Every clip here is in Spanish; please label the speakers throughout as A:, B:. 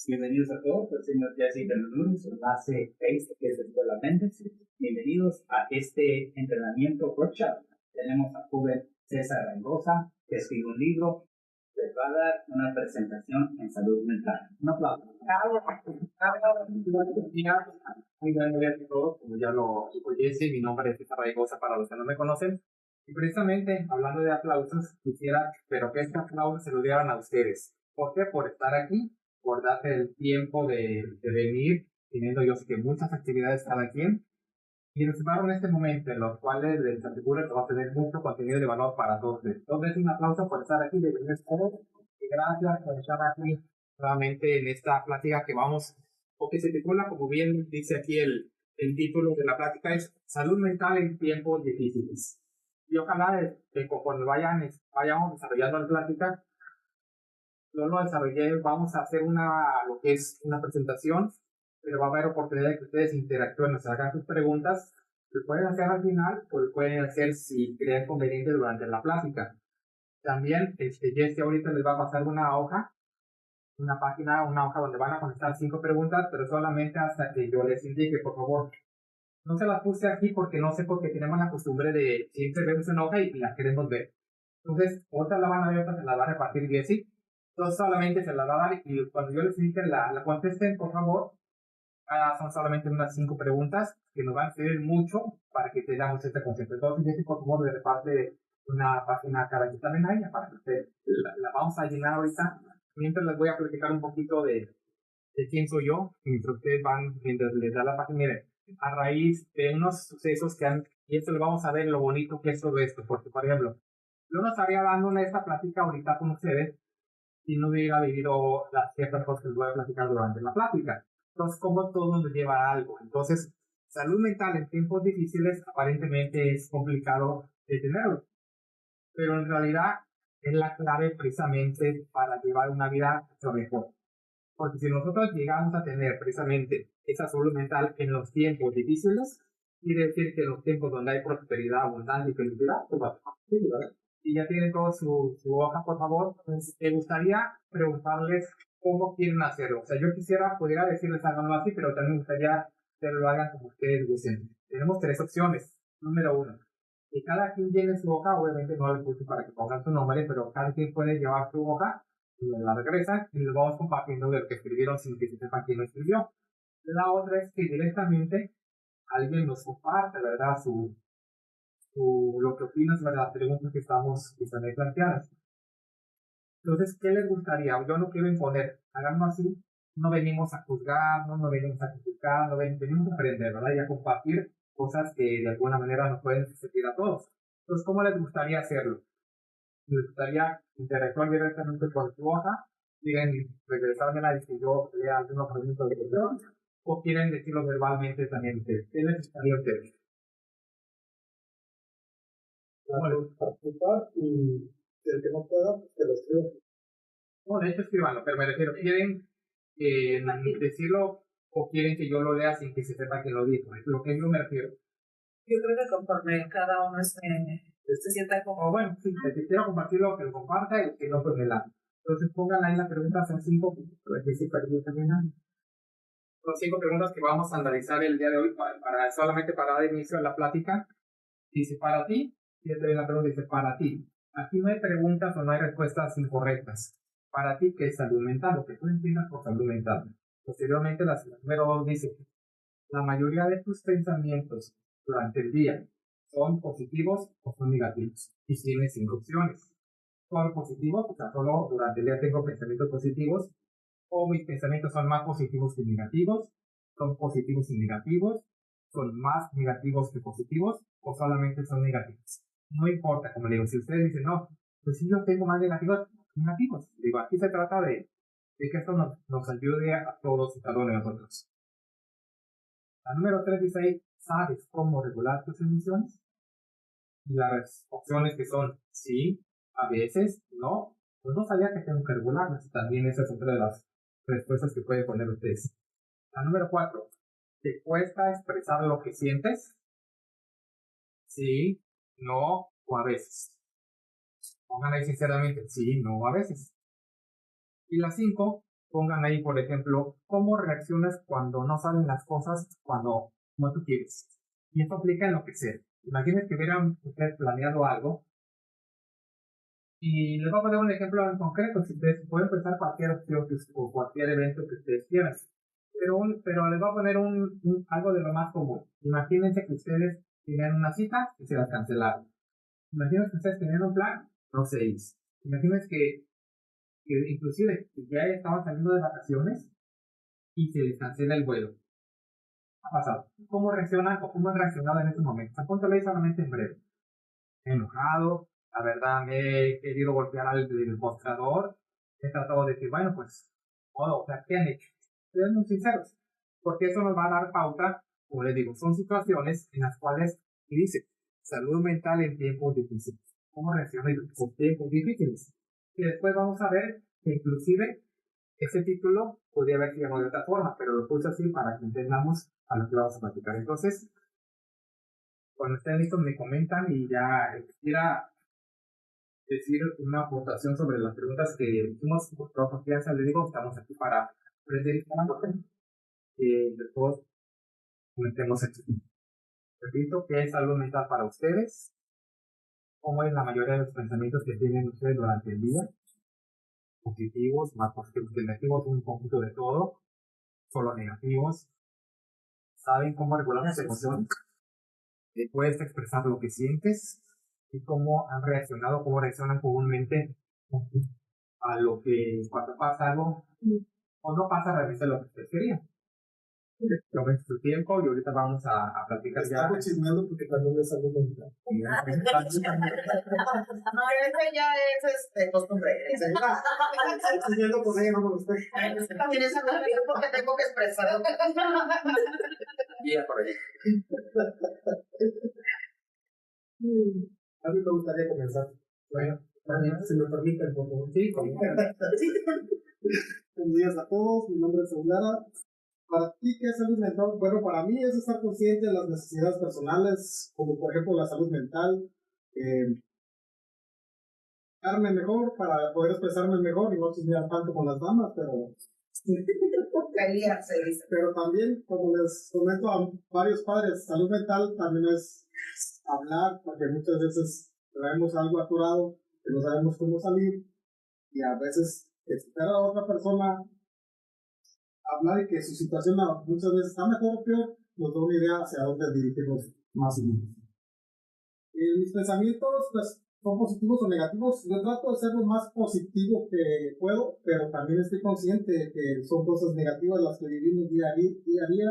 A: Bienvenidos a todos, soy el señor Jesse Bermúdez, enlace Face, que es Escuela Méndez. Bienvenidos a este entrenamiento workshop. Tenemos a joven César Mendoza, que escribe un libro, les va a dar una presentación en salud mental. Un aplauso.
B: Muy buenos días a todos, como ya lo dijo Jesse, mi nombre es César Mendoza para los que no me conocen. Y precisamente, hablando de aplausos, quisiera, pero que este aplauso se lo dieran a ustedes. ¿Por qué? Por estar aquí, por darte el tiempo de venir, teniendo yo sé que muchas actividades cada quien, y nos en este momento, en los cuales les aseguro que va a tener mucho contenido de valor para todos. Entonces, un aplauso por estar aquí, de venir todos, y gracias por estar aquí nuevamente en esta plática que vamos, o que se titula, como bien dice aquí el título de la plática, es Salud Mental en Tiempos Difíciles. Y ojalá conforme vayamos desarrollando la plática, yo lo desarrollé, vamos a hacer lo que es una presentación, pero va a haber oportunidad de que ustedes interactúen, nos hagan sus preguntas, lo pueden hacer al final o lo pueden hacer si creen conveniente durante la plática. También, Jesse ahorita les va a pasar una hoja donde van a contestar 5 preguntas, pero solamente hasta que yo les indique, por favor. No se las puse aquí porque no sé por qué tenemos la costumbre de siempre vemos una hoja y la queremos ver. Entonces, otra la van a ver, otra se la va a repartir Jesse. Entonces, solamente se la va a dar y cuando yo les indique la contesten, por favor. Son solamente unas 5 preguntas que nos van a servir mucho para que tengamos este concepto. Entonces, Jesse, por favor, le reparte una página cada que también hay para que usted la vamos a llenar ahorita. Mientras les voy a platicar un poquito de quién soy yo, mientras les da la página. Miren, a raíz de unos sucesos que han, y esto lo vamos a ver lo bonito que es todo esto, porque por ejemplo, yo no estaría dando esta plática ahorita con ustedes si no hubiera vivido las ciertas cosas que les voy a platicar durante la plática. Entonces, como todo nos lleva a algo. Entonces, salud mental en tiempos difíciles aparentemente es complicado de tenerlo, pero en realidad es la clave precisamente para llevar una vida mucho mejor. Porque si nosotros llegamos a tener precisamente esa salud mental en los tiempos difíciles, quiere decir que en los tiempos donde hay prosperidad, abundancia y felicidad, pues va a ser posible, ¿verdad? Y ya tienen toda su hoja, por favor. Entonces, me gustaría preguntarles cómo quieren hacerlo. O sea, yo pudiera decirles háganlo así, pero también me gustaría que lo hagan como ustedes gusten. Tenemos 3 opciones. Número 1, que cada quien llene su hoja, obviamente no le puse para que pongan su nombre, pero cada quien puede llevar su hoja, y la regresan y lo vamos compartiendo del que escribieron sin que se sepa quién lo escribió. La otra es que directamente alguien nos comparte, ¿verdad? Lo que opina sobre las preguntas que están ahí planteadas. Entonces, ¿qué les gustaría? Yo no quiero imponer, háganlo así. No venimos a juzgar, no venimos a criticar, venimos a aprender, ¿verdad? Y a compartir cosas que de alguna manera nos pueden servir a todos. Entonces, ¿cómo les gustaría hacerlo? ¿Les gustaría interactuar directamente con su hoja? ¿Quieren regresarme y que yo lea algunos fragmentos de lección? ¿O quieren decirlo verbalmente también ustedes? ¿Qué les gustaría a ustedes?
C: Bueno, participar y el que no pueda, pues que lo escriba.
B: No, de hecho escribanlo, pero me refiero, ¿quieren decirlo o quieren que yo lo lea sin que se sepa que lo dijo? Es lo que yo me refiero.
D: Yo creo que conforme cada uno se sienta como...
B: Bueno, sí, si quiero compartirlo, que lo comparta y que no, pues me la... Entonces pongan ahí la pregunta, son 5, pues que sí perdió también. Son 5 preguntas que vamos a analizar el día de hoy solamente para dar inicio a la plática. Dice, para ti, fíjate la pregunta, dice, para ti. Aquí no hay preguntas o no hay respuestas incorrectas. Para ti, ¿qué es salud mental? Lo que tú entiendas por salud mental. Posteriormente, la número 2 dice, la mayoría de tus pensamientos durante el día son positivos o son negativos. Y tienes 5 opciones. Son positivos, o sea, solo durante el día tengo pensamientos positivos, o mis pensamientos son más positivos que negativos, son positivos y negativos, son más negativos que positivos, o solamente son negativos. No importa, como le digo, si ustedes dicen, no, pues si yo tengo más negativos, digo, aquí se trata de que esto nos ayude a todos y cada uno de nosotros. La número 3 dice ahí, ¿sabes cómo regular tus emociones? Y las opciones que son sí, a veces, no, pues no sabía que tengo que regularlas. También esa es otra de las respuestas que pueden poner ustedes. La número 4, ¿te cuesta expresar lo que sientes? Sí, no o a veces. Pongan ahí sinceramente, sí, no o a veces. Y la 5, pongan ahí, por ejemplo, cómo reaccionas cuando no salen las cosas como tú quieres. Y esto aplica en lo que sea. Imaginen que hubieran ustedes planeado algo. Y les voy a poner un ejemplo en concreto. Si ustedes pueden pensar cualquier opción o cualquier evento que ustedes quieran. Pero les voy a poner algo de lo más común. Imagínense que ustedes tenían una cita y se las cancelaron. Imagínense que ustedes tenían un plan, no se hizo. Imagínense que inclusive ya estaban saliendo de vacaciones y se les cancela el vuelo. Ha pasado. ¿Cómo reaccionan o cómo han reaccionado en estos momentos? Apúntale solamente en breve. Enojado, la verdad me he querido golpear al mostrador, he tratado de decir, bueno, pues, o sea, ¿qué han hecho? Sean muy sinceros, porque eso nos va a dar pauta, como les digo, son situaciones en las cuales, y dice, salud mental en tiempos difíciles. ¿Cómo reacciona en tiempos difíciles? Y después vamos a ver que inclusive ese título podría haber sido de otra forma, pero lo puse así para que entendamos a lo que vamos a platicar. Entonces, cuando estén listos me comentan y ya quisiera decir una aportación sobre las preguntas que hicimos por toda confianza. Les digo, estamos aquí para aprender y para después comentemos esto. Repito, ¿qué es salud mental para ustedes? ¿Cómo es la mayoría de los pensamientos que tienen ustedes durante el día? Positivos, más positivos que negativos, un poquito de todo, solo negativos. ¿Saben cómo regular las emociones? Puedes expresar lo que sientes y cómo han reaccionado, cómo reaccionan comúnmente a lo que cuando pasa algo o no pasa realmente lo que ustedes querían. Tomen su tiempo y ahorita vamos a platicar ya.
C: Estamos chismeando porque también es salud mental.
D: No, eso ya es costumbre.
C: Estoy chismeando con ella, no con usted.
D: Tienes algo porque tengo que expresar.
B: Guía por ahí.
C: A mí me gustaría comenzar. Bueno, si me permiten, por favor.
B: Sí, como
C: Buenos días a todos, mi nombre es Saúl Lara. ¿Para ti qué es salud mental? Bueno, para mí es estar consciente de las necesidades personales, como por ejemplo la salud mental, darme mejor para poder expresarme mejor y no chismear tanto con las damas, pero pero también, como les comento a varios padres, salud mental también es hablar, porque muchas veces traemos algo aturado que no sabemos cómo salir y a veces escuchar a otra persona hablar y que su situación muchas veces está mejor o peor, nos da una idea hacia dónde dirigirnos más o menos. Mis pensamientos pues, son positivos o negativos. Yo trato de ser lo más positivo que puedo, pero también estoy consciente de que son cosas negativas las que vivimos día a día.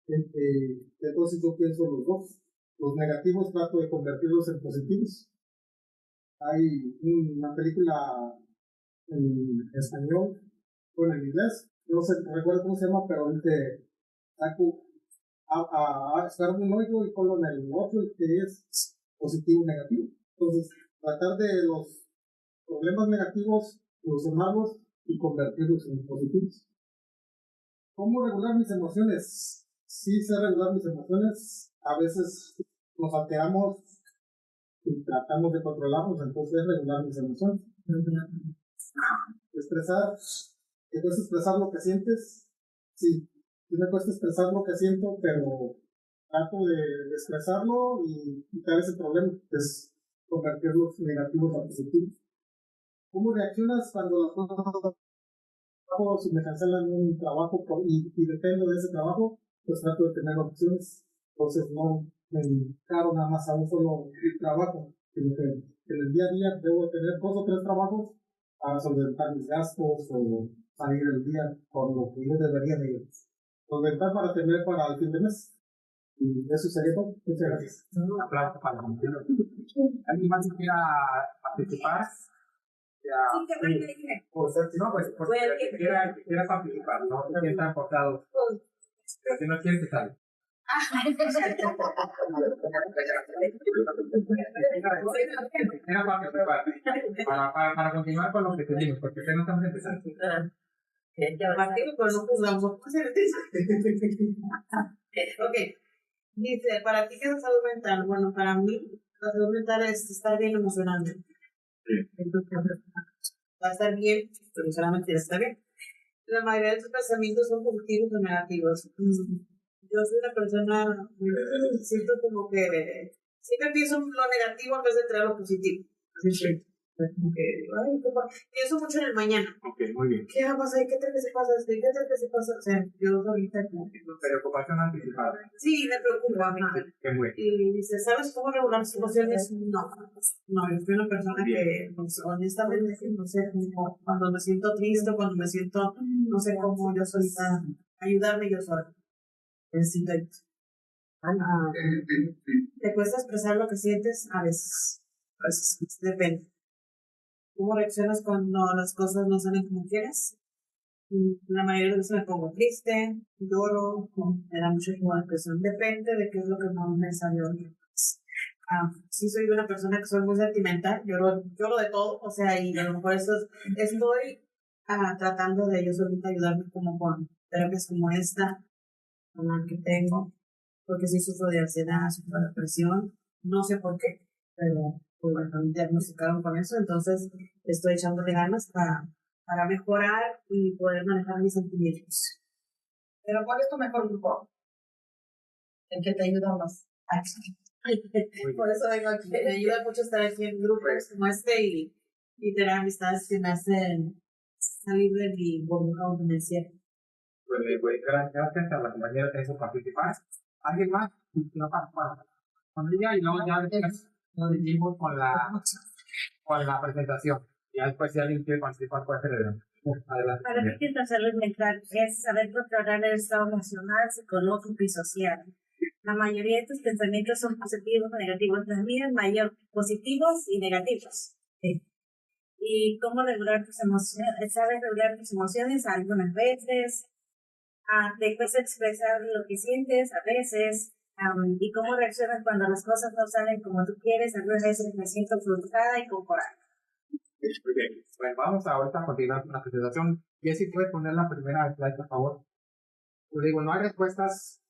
C: Entonces yo pienso los dos. Los negativos trato de convertirlos en positivos. Hay una película en español, bueno, en inglés, no sé, no recuerdo cómo se llama, pero dice, saco a estar un hoyo y ponlo en el otro, que es positivo y negativo. Entonces, tratar de los problemas negativos, solucionarlos y convertirlos en positivos. ¿Cómo regular mis emociones? Sí sé regular mis emociones. A veces nos alteramos y tratamos de controlarnos, entonces es regular mis emociones. ¿Te cuesta expresar lo que sientes? Sí, me cuesta expresar lo que siento, pero trato de expresarlo y quitar ese problema, que es convertir los negativos a positivos. ¿Cómo reaccionas cuando las cosas, si me cancelan un trabajo y dependo de ese trabajo? Pues trato de tener opciones. Entonces no me encaro nada más a un solo trabajo, sino que en el día a día debo tener 2 o 3 trabajos para solventar mis gastos o salir el día con lo que yo debería de solventar para tener para el fin de mes. Y eso sería todo. Muchas gracias.
B: Un aplauso para contigo. ¿Alguien más quiera participar? No, pues que quiera participar, no que están cortados. Si no quiere que salga. Era para continuar con lo que te digo, porque no estamos empezando.
D: Ok. Dice, ¿para ti qué es salud mental? Bueno, para mí, la salud mental es estar bien emocionalmente. Va a estar bien, pero solamente está bien. la mayoría de tus pensamientos son positivos o negativos. Yo soy una persona, siento como que siempre pienso en lo negativo en vez de traer lo positivo. Así como que, ay, pienso mucho en el mañana.
B: Ok, muy bien.
D: ¿Qué va a pasar? ¿Qué tal que se pasa? ¿Qué tal que se pasa? O sea, yo ahorita como que no sé.
B: Preocupación anticipada.
D: Sí, me preocupa.
B: Qué bueno.
D: Y dice, ¿sabes cómo regular las emociones? No, yo soy una persona que, pues, honestamente, no sé, como cuando me siento triste, cuando me siento, no sé cómo yo solita, ayudarme yo sola. Necesito ayuda. ¿Te cuesta expresar lo que sientes? A veces. A veces, depende. ¿Cómo reaccionas cuando las cosas no salen como quieres? La mayoría de veces me pongo triste, lloro, me da mucha depresión. Depende de qué es lo que más me salió. Sí soy una persona que soy muy sentimental, lloro de todo, o sea, y a lo mejor eso estoy tratando de yo solita ayudarme como con terapias como esta, con la que tengo, porque sí sufro de ansiedad, sufro de depresión, no sé por qué, pero pues, bueno, me diagnosticaron con eso, entonces estoy echándole ganas para mejorar y poder manejar mis sentimientos.
E: Pero ¿cuál es tu mejor grupo? ¿En qué te ayuda más?
D: Por eso vengo aquí. Me ayuda mucho estar aquí en grupos como este y tener amistades que me hacen salir de mi burbuja donde me encierro.
B: Pues, gracias a la compañera que hizo participar. ¿Alguien más? No, con ella y luego ya después nos seguimos con la presentación. Y después si alguien quiere participar puede hacer adelante.
F: Para mí, que la salud mental es saber controlar el estado emocional, psicológico y social. La mayoría de tus pensamientos son positivos o negativos. Las mías, mayor positivos y negativos. Sí. Y cómo regular tus emociones, sabes regular tus emociones algunas veces. Te cuesta expresar lo que sientes a veces. Y cómo reaccionas cuando las cosas no salen como tú quieres. Algunas veces me siento frustrada y con coraje.
B: Muy bien. Bueno, vamos ahorita a continuar con la presentación. Jessy, ¿puedes poner la primera slide, por favor? Yo digo, no hay respuestas.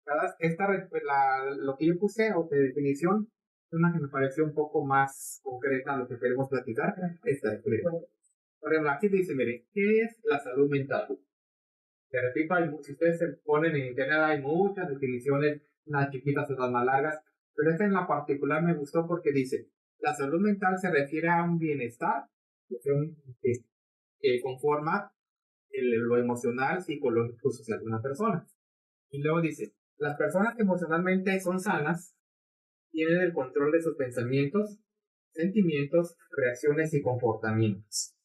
B: Lo que yo puse o de definición es una que me pareció un poco más concreta a lo que queremos platicar. Esta es por ejemplo, aquí dice, mire, ¿qué es la salud mental? De repito, si ustedes se ponen en internet hay muchas definiciones, unas chiquitas, otras más largas, pero esta en la particular me gustó porque dice, la salud mental se refiere a un bienestar que conforma lo emocional, psicológico, social de una persona. Y luego dice, las personas que emocionalmente son sanas tienen el control de sus pensamientos, sentimientos, reacciones y comportamientos.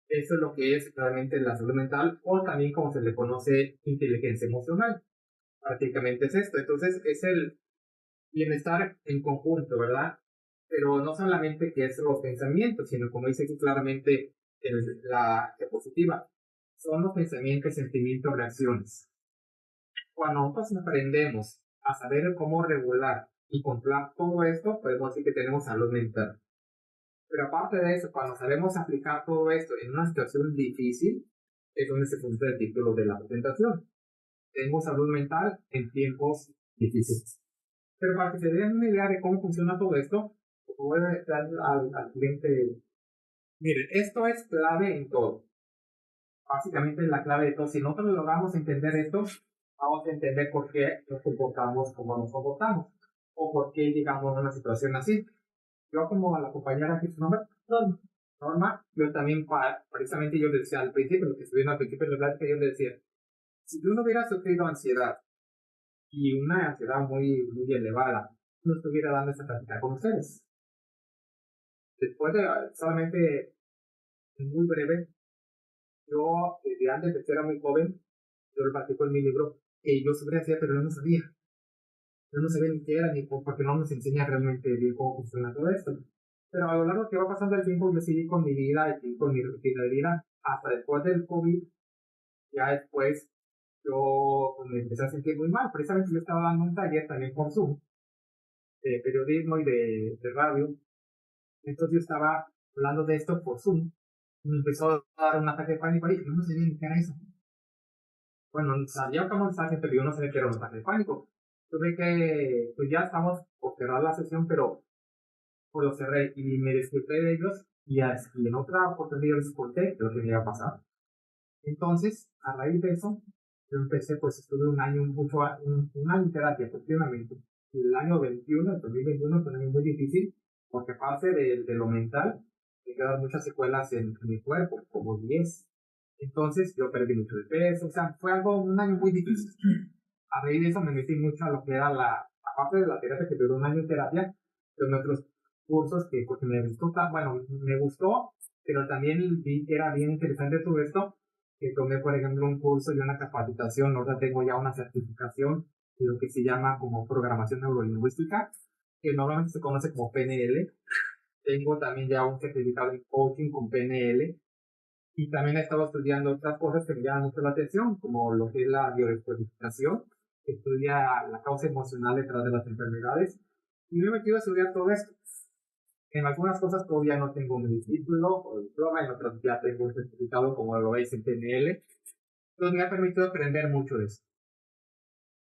B: Eso es lo que es realmente la salud mental, o también como se le conoce inteligencia emocional. Prácticamente es esto. Entonces es el bienestar en conjunto, ¿verdad? Pero no solamente que es los pensamientos, sino como dice aquí claramente la diapositiva, son los pensamientos, sentimientos, reacciones. Cuando nosotros aprendemos a saber cómo regular y controlar todo esto, podemos decir que tenemos salud mental. Pero aparte de eso, cuando sabemos aplicar todo esto en una situación difícil, es donde se punta el título de la presentación. Tenemos salud mental en tiempos difíciles. Pero para que se den una idea de cómo funciona todo esto, voy a dar al cliente. Miren, esto es clave en todo. Básicamente es la clave de todo. Si nosotros logramos entender esto, vamos a entender por qué nos comportamos como nos comportamos. O por qué llegamos a una situación así. Yo como a la compañera que su nombre, Norma, yo también precisamente yo le decía al principio, lo que estuvieron al principio de la plática, yo le decía, si yo no hubiera sufrido ansiedad, y una ansiedad muy, muy elevada, no estuviera dando esta plática con ustedes. Después de solamente muy breve, yo desde antes de ser muy joven, yo lo platico en mi libro, que yo sufría ansiedad, pero yo no sabía. Yo no sabía ni qué era, ni porque no nos enseña realmente bien cómo funciona todo esto. Pero a lo largo que va pasando el tiempo, yo seguí con mi vida y con mi rutina de vida, hasta después del COVID. Ya después, yo me empecé a sentir muy mal. Precisamente yo estaba dando un taller también por Zoom, de periodismo y de radio. Entonces yo estaba hablando de esto por Zoom. Y me empezó a dar un ataque de pánico y yo no sabía ni qué era eso. Bueno, sabía cómo mensaje, pero yo no sabía qué era un ataque de pánico. Tuve que, pues ya estamos por cerrar la sesión, pero pues lo cerré y me disculpé de ellos y en otra oportunidad les conté lo que me iba a pasar. Entonces, a raíz de eso, yo empecé, pues estuve un año en terapia, efectivamente. Y el año 21, el 2021, fue un año muy difícil, porque aparte de lo mental, me quedaron muchas secuelas en mi cuerpo, como 10. Entonces, yo perdí mucho de peso, o sea, fue un año muy difícil. A raíz de eso me metí mucho a lo que era aparte de la terapia, que duró un año en terapia, en otros cursos que porque me gustó, me gustó, pero también vi que era bien interesante todo esto, que tomé, por ejemplo, un curso y una capacitación, ahora tengo ya una certificación de lo que se llama como programación neurolingüística, que normalmente se conoce como PNL. Tengo también ya un certificado en coaching con PNL, y también he estado estudiando otras cosas que me llaman mucho la atención, como lo que es la biodescodificación, que estudia la causa emocional detrás de las enfermedades, y me he metido a estudiar todo esto. En algunas cosas todavía no tengo mi título o diploma, en otras ya tengo un certificado, como lo veis en PNL. Entonces me ha permitido aprender mucho de eso.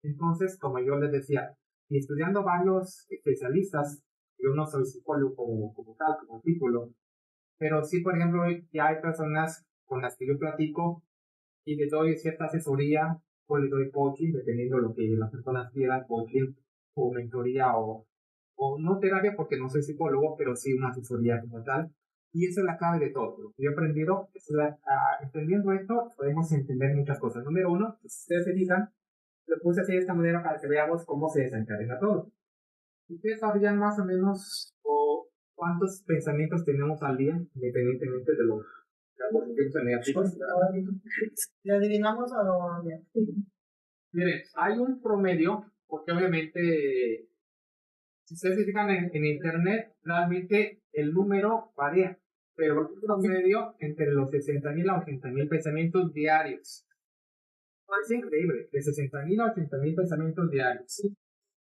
B: Entonces, como yo les decía, y estudiando varios especialistas, yo no soy psicólogo como tal, como título, pero sí, por ejemplo, ya hay personas con las que yo platico y les doy cierta asesoría o les doy coaching, dependiendo de lo que las personas quieran, coaching o mentoría o no terapia porque no soy psicólogo, pero sí una asesoría como tal. Y eso es la clave de todo. Lo que yo he aprendido es entendiendo esto, podemos entender muchas cosas. Número uno, si ustedes se fijan, lo puse así de esta manera para que veamos cómo se desencadena todo. Ustedes sabrían más o menos cuántos pensamientos tenemos al día, independientemente de los positivos o negativos.
E: ¿Le adivinamos a lo...?
B: Miren, hay un promedio, porque obviamente, si ustedes se fijan en internet, realmente el número varía, pero el promedio entre los 60,000 a 80,000 pensamientos diarios. Es increíble, de 60,000 a 80,000 pensamientos diarios.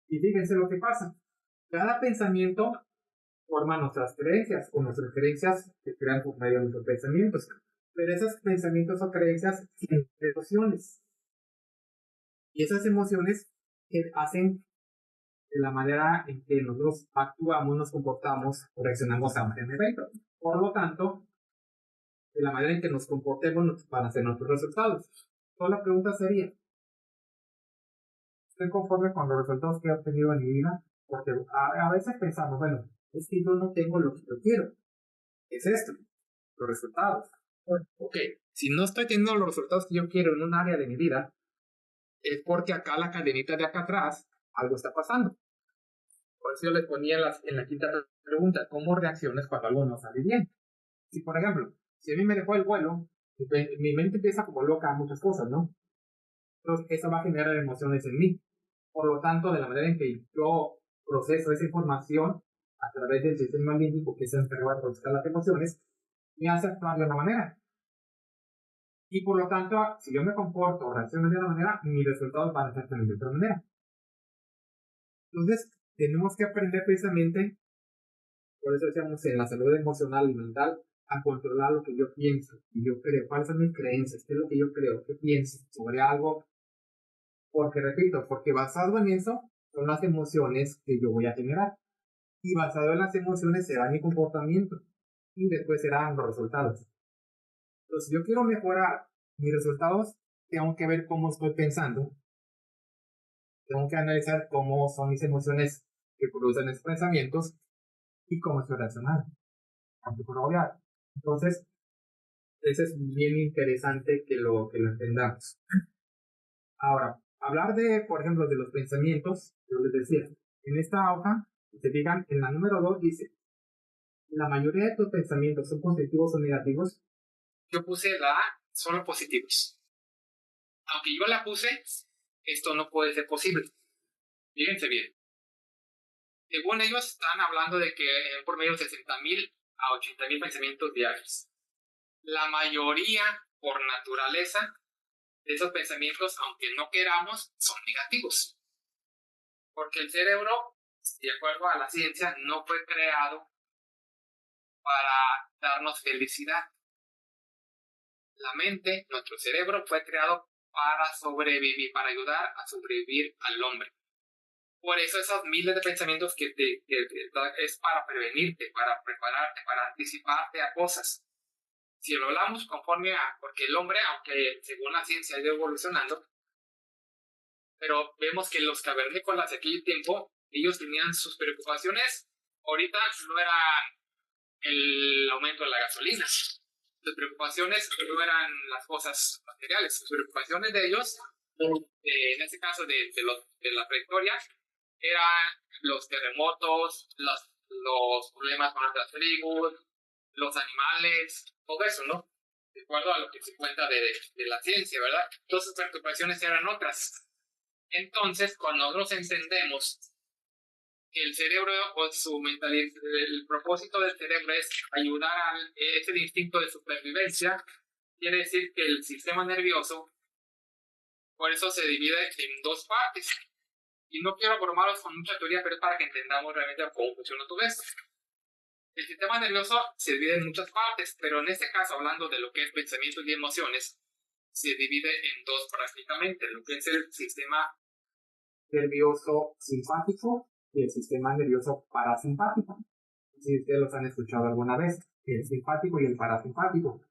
B: Y fíjense lo que pasa. Cada pensamiento forma nuestras creencias, o nuestras creencias se crean por medio de nuestros pensamientos. Pero esos pensamientos o creencias tienen emociones. Y esas emociones que hacen de la manera en que nosotros actuamos, nos comportamos o reaccionamos a un evento. Por lo tanto, de la manera en que nos comportemos van a ser nuestros resultados. Entonces la pregunta sería, ¿estoy conforme con los resultados que he obtenido en mi vida? Porque a veces pensamos, bueno, es que yo no tengo lo que yo quiero. Es esto, los resultados. Ok, si no estoy teniendo los resultados que yo quiero en un área de mi vida, es porque acá la cadenita de acá atrás, algo está pasando. Por eso yo les ponía en la quinta pregunta, ¿cómo reaccionas cuando algo no sale bien? Si, por ejemplo, si a mí me dejó el vuelo, mi mente empieza como loca a muchas cosas, ¿no? Entonces, eso va a generar emociones en mí. Por lo tanto, de la manera en que yo proceso esa información a través del sistema límbico que se encarga de procesar las emociones, me hace actuar de una manera. Y por lo tanto, si yo me comporto o reacciono de una manera, mis resultados van a ser también de otra manera. Entonces, tenemos que aprender precisamente, por eso decíamos en la salud emocional y mental, a controlar lo que yo pienso y yo creo, cuáles son mis creencias, qué es lo que yo creo, qué pienso sobre algo. Porque, repito, porque basado en eso son las emociones que yo voy a generar. Y basado en las emociones será mi comportamiento. Y después serán los resultados. Entonces, si yo quiero mejorar mis resultados, tengo que ver cómo estoy pensando. Tengo que analizar cómo son mis emociones que producen esos pensamientos y cómo estoy reaccionando. Entonces, eso es bien interesante que lo entendamos. Ahora, hablar de, por ejemplo, de los pensamientos, yo les decía, en esta hoja, si se fijan, en la número 2 dice, la mayoría de tus pensamientos son positivos o negativos. Yo puse la A, solo positivos. Aunque yo la puse, esto no puede ser posible. Fíjense bien. Según ellos, están hablando de que en promedio 60,000 a 80,000 pensamientos diarios. La mayoría, por naturaleza, de esos pensamientos, aunque no queramos, son negativos. Porque el cerebro, de acuerdo a la ciencia, no fue creado para darnos felicidad. La mente, nuestro cerebro, fue creado para sobrevivir, para ayudar a sobrevivir al hombre. Por eso esos miles de pensamientos que es para prevenirte, para prepararte, para anticiparte a cosas. si lo hablamos conforme a, porque el hombre, aunque según la ciencia ha ido evolucionando, pero vemos que los cavernícolas de aquel tiempo, ellos tenían sus preocupaciones, ahorita no eran el aumento de la gasolina, sus preocupaciones no eran las cosas materiales, sus preocupaciones de ellos, en este caso de la prehistoria, eran los terremotos, los problemas con otras tribus, los animales, todo eso, ¿no? De acuerdo a lo que se cuenta de la ciencia, ¿verdad? Todas sus preocupaciones eran otras. Entonces, cuando nosotros entendemos que el cerebro o su mentalidad, el propósito del cerebro es ayudar a ese instinto de supervivencia, quiere decir que el sistema nervioso, por eso se divide en dos partes. Y no quiero abrumaros con mucha teoría, pero es para que entendamos realmente cómo funciona todo esto. El sistema nervioso se divide en muchas partes, pero en este caso, hablando de lo que es pensamientos y emociones, se divide en dos prácticamente, lo que es el sistema nervioso simpático y el sistema nervioso parasimpático. Si ustedes los han escuchado alguna vez, el simpático y el parasimpático.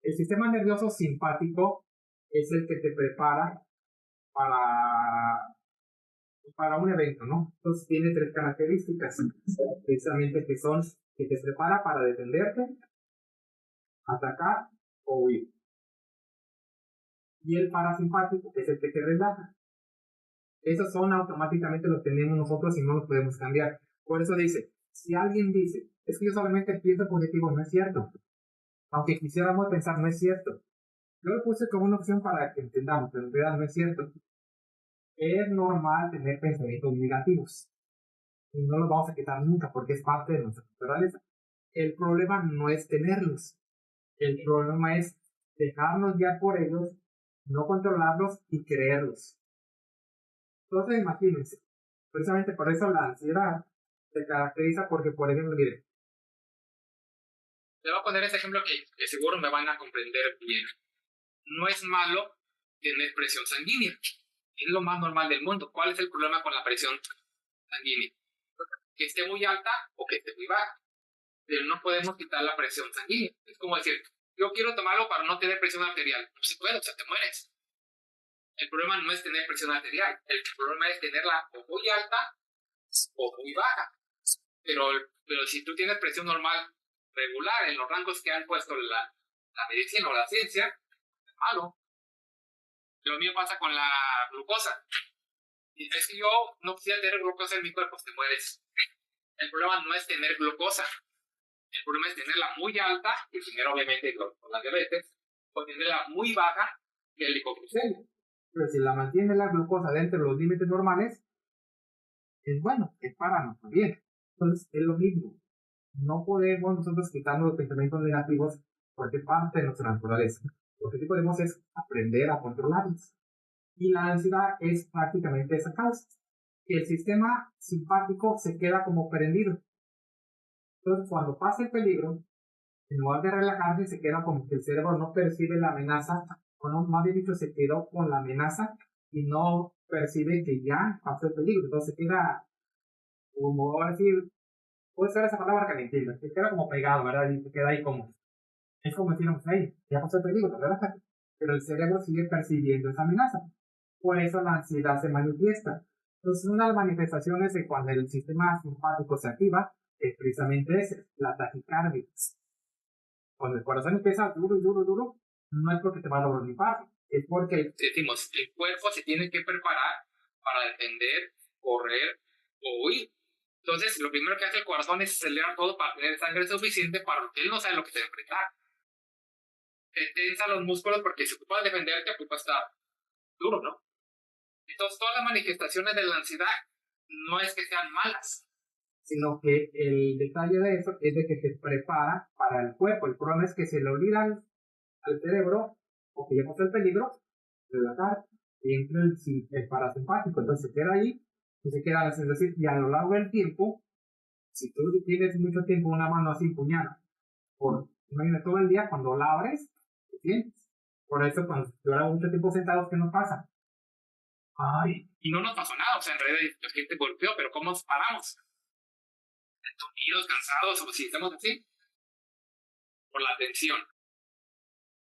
B: El sistema nervioso simpático es el que te prepara para un evento, ¿no? Entonces tiene tres características, precisamente que son que te prepara para defenderte, atacar o huir. Y el parasimpático es el que te relaja. Esos son automáticamente los tenemos nosotros y no los podemos cambiar. Por eso dice, si alguien dice, es que yo solamente pienso positivo, no es cierto. Aunque quisiéramos pensar, no es cierto. Yo lo puse como una opción para que entendamos, pero en realidad no es cierto. Es normal tener pensamientos negativos. Y no los vamos a quitar nunca porque es parte de nuestra naturaleza. El problema no es tenerlos. El problema es dejarnos guiar por ellos, no controlarlos y creerlos. Entonces imagínense, precisamente por eso la ansiedad se caracteriza porque, por ejemplo, miren, le voy a poner este ejemplo que seguro me van a comprender bien. No es malo tener presión sanguínea. Es lo más normal del mundo. ¿Cuál es el problema con la presión sanguínea? Que esté muy alta o que esté muy baja. Pero no podemos quitar la presión sanguínea. Es como decir, yo quiero tomarlo para no tener presión arterial. No se puede, o sea, te mueres. El problema no es tener presión arterial. El problema es tenerla o muy alta o muy baja. Pero si tú tienes presión normal regular en los rangos que han puesto la medicina o la ciencia, es malo. Lo mío pasa con la glucosa. Y es que yo no quisiera tener glucosa en mi cuerpo, te mueres. El problema no es tener glucosa. El problema es tenerla muy alta, que primero obviamente con la diabetes, o tenerla muy baja, que es el hipoglucemia. Pero si la mantiene la glucosa dentro de los límites normales, es bueno, es para nuestro bien. Entonces es lo mismo. No podemos nosotros quitarnos los pensamientos negativos porque es parte de nuestra naturaleza. Lo que sí podemos es aprender a controlarlos. Y la ansiedad es prácticamente esa causa. Que el sistema simpático se queda como prendido. Entonces, cuando pasa el peligro, en lugar de relajarse, se queda como que el cerebro no percibe la amenaza, o no, más bien dicho, se quedó con la amenaza y no percibe que ya pasó el peligro. Entonces, se queda como, ahora sí, puede ser esa palabra calientita, se queda como pegado, ¿verdad? Y se queda ahí como, es como decir, hey, ya pasó el peligro, relájate. Pero el cerebro sigue percibiendo esa amenaza. Por eso la ansiedad se manifiesta. Entonces, una de las manifestaciones de cuando el sistema simpático se activa es precisamente ese, la taquicardia. Cuando el corazón empieza duro y duro, duro, no es porque te va a lograr ni paz, es porque, decimos, el cuerpo se tiene que preparar para defender, correr o huir. Entonces, lo primero que hace el corazón es acelerar todo para tener sangre suficiente para lo que él no sabe lo que se va a enfrentar. Te tensa los músculos porque si ocupas defenderte, ocupas estar duro, ¿no? Entonces, todas las manifestaciones de la ansiedad no es que sean malas, sino que el detalle de eso es de que te prepara para el cuerpo. El problema es que se le olvida al cerebro, o que ya pasó el peligro, relajar, y entra el parasimpático. Entonces se queda ahí, y se queda, es decir, y a lo largo del tiempo, si tú tienes mucho tiempo una mano así empuñada, imagínate todo el día, cuando la abres, te sientes. Por eso, cuando duramos mucho tiempo sentados, ¿qué nos pasa? Ay, y no nos pasó nada, o sea, en realidad la gente golpeó, pero ¿cómo nos paramos? Dormidos, cansados, o si estamos así. por la tensión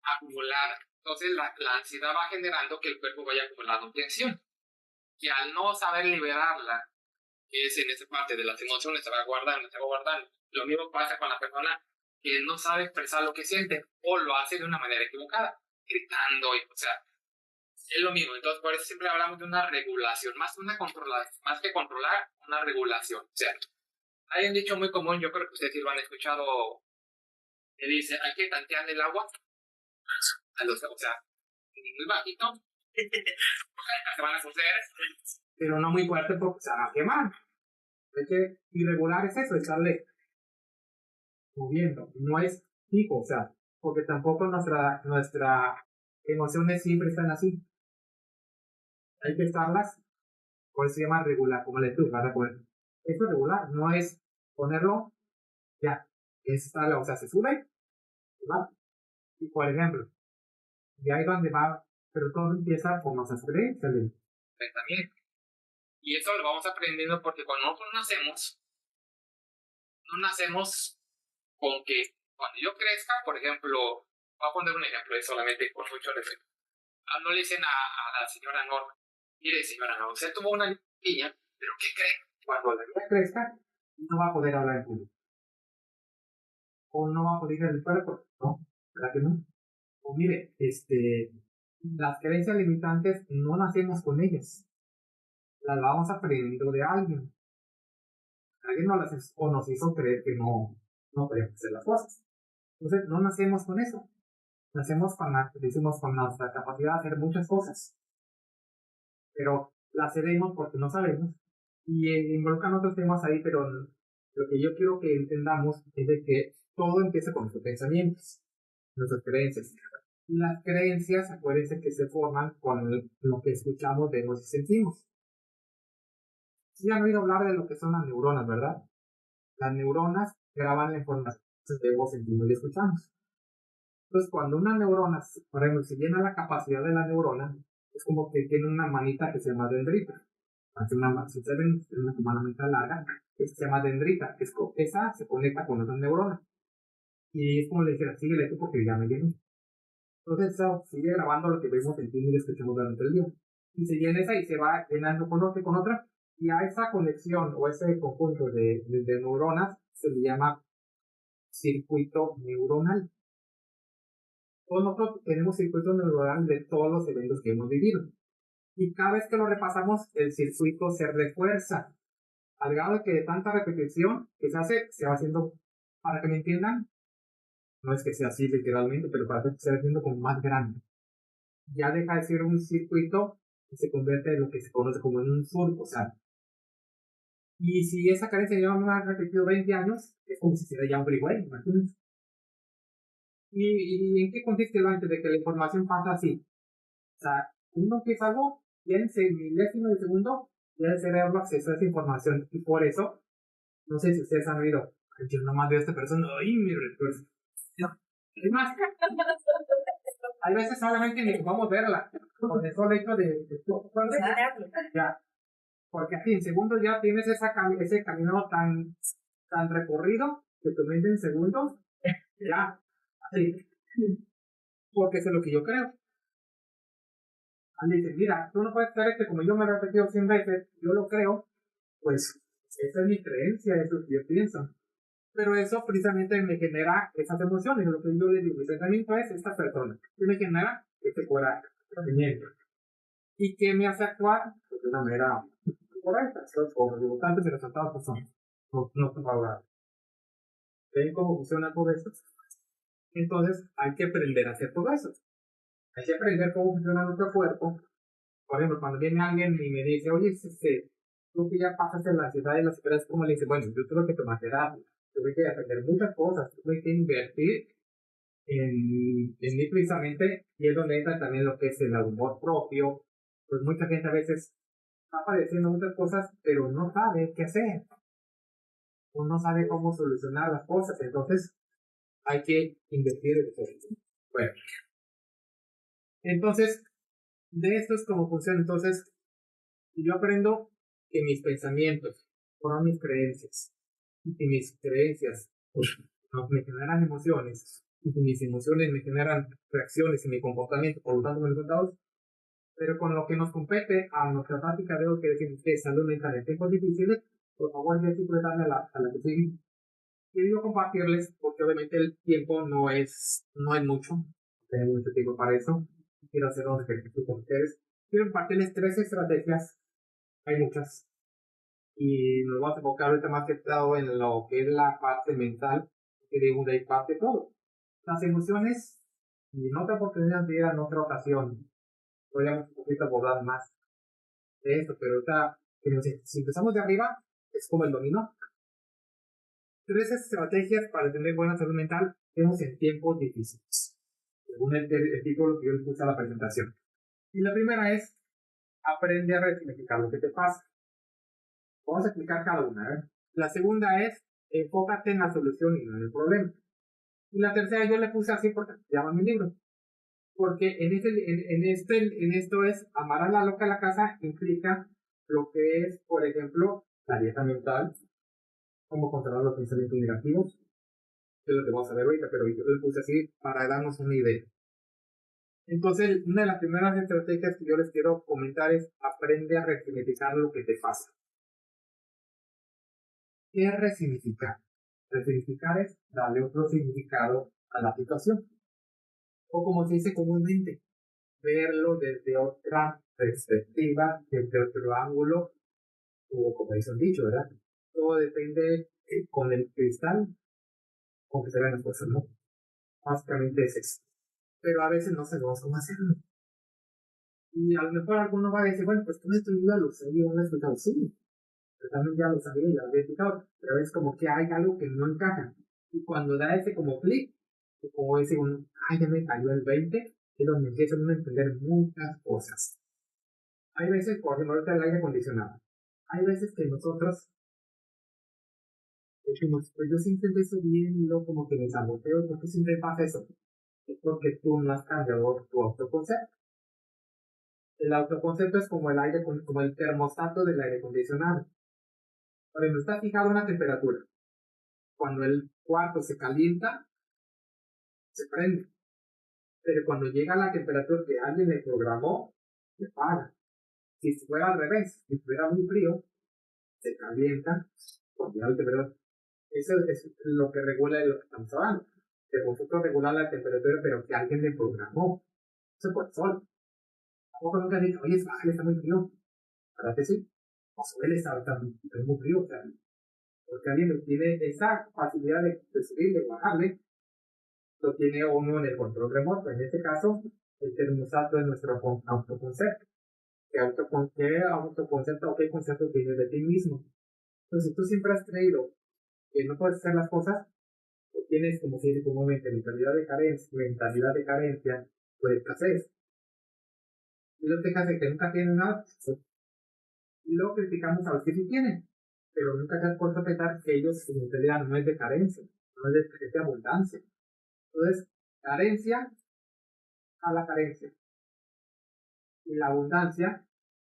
B: acumulada. Entonces la ansiedad va generando que el cuerpo vaya acumulando tensión. Y al no saber liberarla, que es en esa parte de las emociones, se va guardando, se va guardando. Lo mismo pasa con la persona que no sabe expresar lo que siente o lo hace de una manera equivocada, gritando, o sea, es lo mismo. Entonces, por eso siempre hablamos de una regulación, más que controlar, una regulación. O sea, hay un dicho muy común, yo creo que ustedes sí lo han escuchado, que dice, hay que tantear el agua, o sea, muy bajito, se van a cocer, pero no muy fuerte porque se van a quemar. Es que irregular es eso, estarle moviendo, no es fijo, o sea, porque tampoco nuestras emociones siempre están así. Hay que estarlas, por eso se llama regular, como le tú, ¿verdad? Esto es regular, no es ponerlo, ya, es estarle, o sea, se sube, ¿verdad? Y por ejemplo, de ahí donde va, pero todo empieza por nuestras creencias del pensamiento. Y eso lo vamos aprendiendo porque cuando nosotros no nacemos con que cuando yo crezca, por ejemplo, voy a poner un ejemplo, es solamente por mucho ejemplo. No le dicen a la señora Norma, mire señora Norma, usted tuvo una niña, pero ¿qué cree? Cuando la niña crezca, no va a poder hablar en público. O no va a poder ir al cuerpo, ¿no? ¿Verdad que no? O mire, las creencias limitantes no nacemos con ellas. Las vamos aprendiendo de alguien. Alguien nos hizo creer que no podemos hacer las cosas. Entonces, no nacemos con eso. Nacemos con nuestra capacidad de hacer muchas cosas. Pero las cedemos porque no sabemos. Y involucran otros temas ahí, pero lo que yo quiero que entendamos es de que todo empieza con nuestros pensamientos, nuestras creencias. Las creencias, acuérdense que se forman con lo que escuchamos, vemos y sentimos. Sí han oído hablar de lo que son las neuronas, ¿verdad? Las neuronas graban la información que vemos, sentimos y escuchamos. Entonces, cuando una neurona, por ejemplo, si llena la capacidad de la neurona, es como que tiene una manita que se llama dendrita. Si se ven una manita larga, se llama dendrita. Esa se conecta con otra neurona. Y es como le dijera, síguele tú porque ya me lleno. Entonces, eso sigue grabando lo que vemos, sentimos y escuchamos durante el día. Y se llena esa y se va llenando con otra. Y a esa conexión o ese conjunto de neuronas se le llama circuito neuronal. Todos nosotros tenemos circuito neuronal de todos los eventos que hemos vivido. Y cada vez que lo repasamos, el circuito se refuerza. Al grado de que de tanta repetición que se hace, se va haciendo, para que me entiendan, no es que sea así literalmente, pero para que se va haciendo como más grande. Ya deja de ser un circuito y se convierte en lo que se conoce como en un surco, o sea. Y si esa carencia lleva más repetido 20 años, es como si se ya un freeway, imagínense. ¿Y en qué consiste lo antes de que la información pasa así? O sea, uno empieza algo, y en milésimo de segundo, ya el cerebro accesa a esa información. Y por eso, no sé si ustedes han oído, yo nomás veo a esta persona, ¡ay, mi recuerdo! No. Es más, hay veces solamente ni podemos verla, por el solo hecho de ya. Porque así en segundos ya tienes ese camino tan recorrido que tu mente en segundos, ya, así. Porque eso es lo que yo creo. Dice, mira, tú no puedes creer que como yo me lo he repetido 100 veces, yo lo creo, pues esa es mi creencia, eso es lo que yo pienso. Pero eso precisamente me genera esas emociones, lo que yo le digo, mi pensamiento es esta persona, que me genera este coraje, sentimiento. ¿Y qué me hace actuar? Pues de una manera correcta, como digo, tantos y resultados pues no son favorables. ¿Ven cómo funciona todo esto? Entonces hay que aprender a hacer todo eso. Hay que aprender cómo funciona nuestro cuerpo. Por ejemplo, cuando viene alguien y me dice, oye, tú que ya pasaste la ansiedad y la superas, ¿cómo le dice? Bueno, yo tuve que tomar terapia, tuve que aprender muchas cosas, tuve que invertir en mí precisamente, y es donde entra también lo que es el amor propio. Pues mucha gente a veces está padeciendo muchas cosas, pero no sabe qué hacer, o no sabe cómo solucionar las cosas, entonces hay que invertir en eso. Bueno, entonces, de esto es como funciona. Entonces, yo aprendo que mis pensamientos fueron mis creencias, y mis creencias me generan emociones, y que mis emociones me generan reacciones y mi comportamiento, por lo tanto, me resultados. Pero con lo que nos compete a nuestra práctica de hoy, que decimos que es salud mental en tiempos difíciles, por favor, ya siempre darle a la que sigue. Quiero compartirles, porque obviamente el tiempo no es mucho, no tengo mucho tiempo para eso. Quiero hacer unos ejercicios con ustedes. Quiero compartirles 3 estrategias, hay muchas, y nos vamos a enfocar ahorita más que todo en lo que es la parte mental, que de una y parte de todo. Las emociones, y en otra oportunidad de ir en otra ocasión, podríamos un poquito abordar más de esto, pero ahorita, si empezamos de arriba, es como el dominó. 3 estrategias para tener buena salud mental tenemos en tiempos difíciles, según el título que yo le puse a la presentación. Y la primera es, aprende a resignificar lo que te pasa. Vamos a explicar cada una, ¿eh? La segunda es, enfócate en la solución y no en el problema. Y la tercera yo le puse así porque se llama mi libro. Porque en esto es, amar a la loca de la casa implica lo que es, por ejemplo, la dieta mental, cómo controlar los pensamientos negativos, que es lo que vamos a ver ahorita, pero yo le puse así para darnos una idea. Entonces, una de las primeras estrategias que yo les quiero comentar es, aprende a resignificar lo que te pasa. ¿Qué es resignificar? Resignificar es darle otro significado a la situación. O como se dice comúnmente, verlo desde otra perspectiva, desde otro ángulo, o como dice un dicho, ¿verdad? Todo depende con el cristal con que se ven las cosas, ¿no? Básicamente es eso. Pero a veces no sabemos cómo hacerlo. Y a lo mejor alguno va a decir, bueno, pues tú esto yo ya lo sabía, no lo he explicado, sí. Pero también ya lo sabía, ya lo había explicado. Pero es como que hay algo que no encaja. Y cuando da ese como clic, como ese, ay, ya me cayó el 20, es donde empiezan a entender muchas cosas. Hay veces, por ejemplo, ahorita el aire acondicionado. Hay veces que nosotros decimos, pues yo siempre empiezo bien y luego como que me saboteo. ¿Por qué siempre pasa eso? Es porque tú no has cambiado tu autoconcepto. El autoconcepto es como el aire, como el termostato del aire acondicionado. Por ejemplo, está fijado una temperatura. Cuando el cuarto se calienta, se prende. Pero cuando llega a la temperatura que alguien le programó, se apaga. Si fuera al revés, si fuera muy frío, se calienta, cuando llega la temperatura. Eso es lo que regula lo que estamos hablando. Que vosotros regular la temperatura, pero que alguien le programó. Eso por el sol. Tampoco nunca dicho, oye, está muy frío. ¿Verdad que sí? O suele estar muy frío, o sea, porque alguien tiene esa facilidad de subir, de bajarle, lo tiene uno en el control remoto. En este caso, el termostato es nuestro autoconcepto. ¿Qué autoconcepto o qué concepto tienes de ti mismo? Entonces, si tú siempre has creído que no puedes hacer las cosas, o tienes, como se dice comúnmente, mentalidad de carencia, o de escasez, y no te de que nunca tienes nada, y luego criticamos a los que sí tienen, pero nunca te has puesto a pensar que ellos, su mentalidad no es de carencia, no es de abundancia. Entonces, carencia a la carencia. Y la abundancia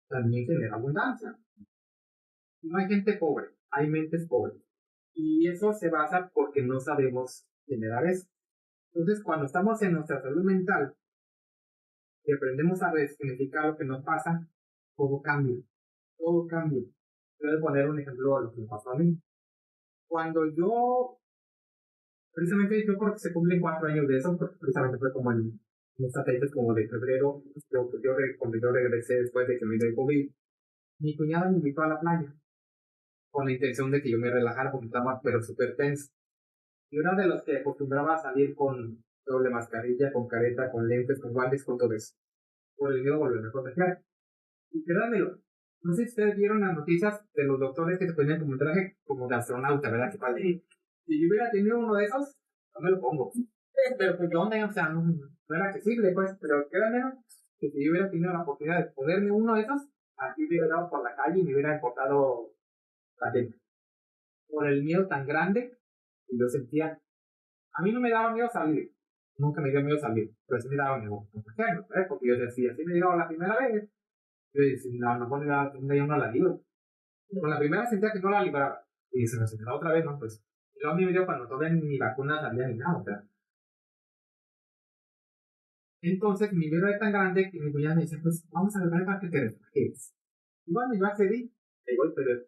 B: también genera abundancia. No hay gente pobre, hay mentes pobres. Y eso se basa porque no sabemos generar eso. Entonces, cuando estamos en nuestra salud mental y aprendemos a resignificar lo que nos pasa, todo cambia. Todo cambia. Voy a poner un ejemplo de lo que me pasó a mí. Cuando yo, precisamente yo porque se cumplen 4 años de eso, porque precisamente fue como en estas fechas como de febrero, cuando yo regresé después de que me dio el COVID, mi cuñada me invitó a la playa con la intención de que yo me relajara porque estaba pero súper tenso. Y una de los que acostumbraba a salir con doble mascarilla, con careta, con lentes, con guantes, con todo eso. Por el miedo a volverme a contagiar. Y créanmelo, no sé si ustedes vieron las noticias de los doctores que se ponían como un traje como de astronauta, ¿verdad? Que padre. Si yo hubiera tenido uno de esos, no me lo pongo. Pero pues ¿dónde? O sea, no era accesible, pues. Pero créanmelo, que si yo hubiera tenido la oportunidad de ponerme uno de esos, aquí hubiera dado por la calle y me hubiera importado la gente. Por el miedo tan grande que yo sentía. A mí no me daba miedo salir. Nunca me dio miedo salir. Pero sí me daba miedo contagiarme, ¿sabes? Porque yo decía, así me dio la primera vez. Yo decía, no, a lo mejor la segunda ya no la libro. Con la primera sentía que no la libraba. Y se me sentía otra vez, ¿no? Pues. Y luego a mí me dio cuando todavía ni vacuna salía ni nada, o sea. Entonces mi miedo era tan grande que mi cuñada me dice, pues vamos a ver para qué te refugies. Y bueno, yo accedí, igual, pero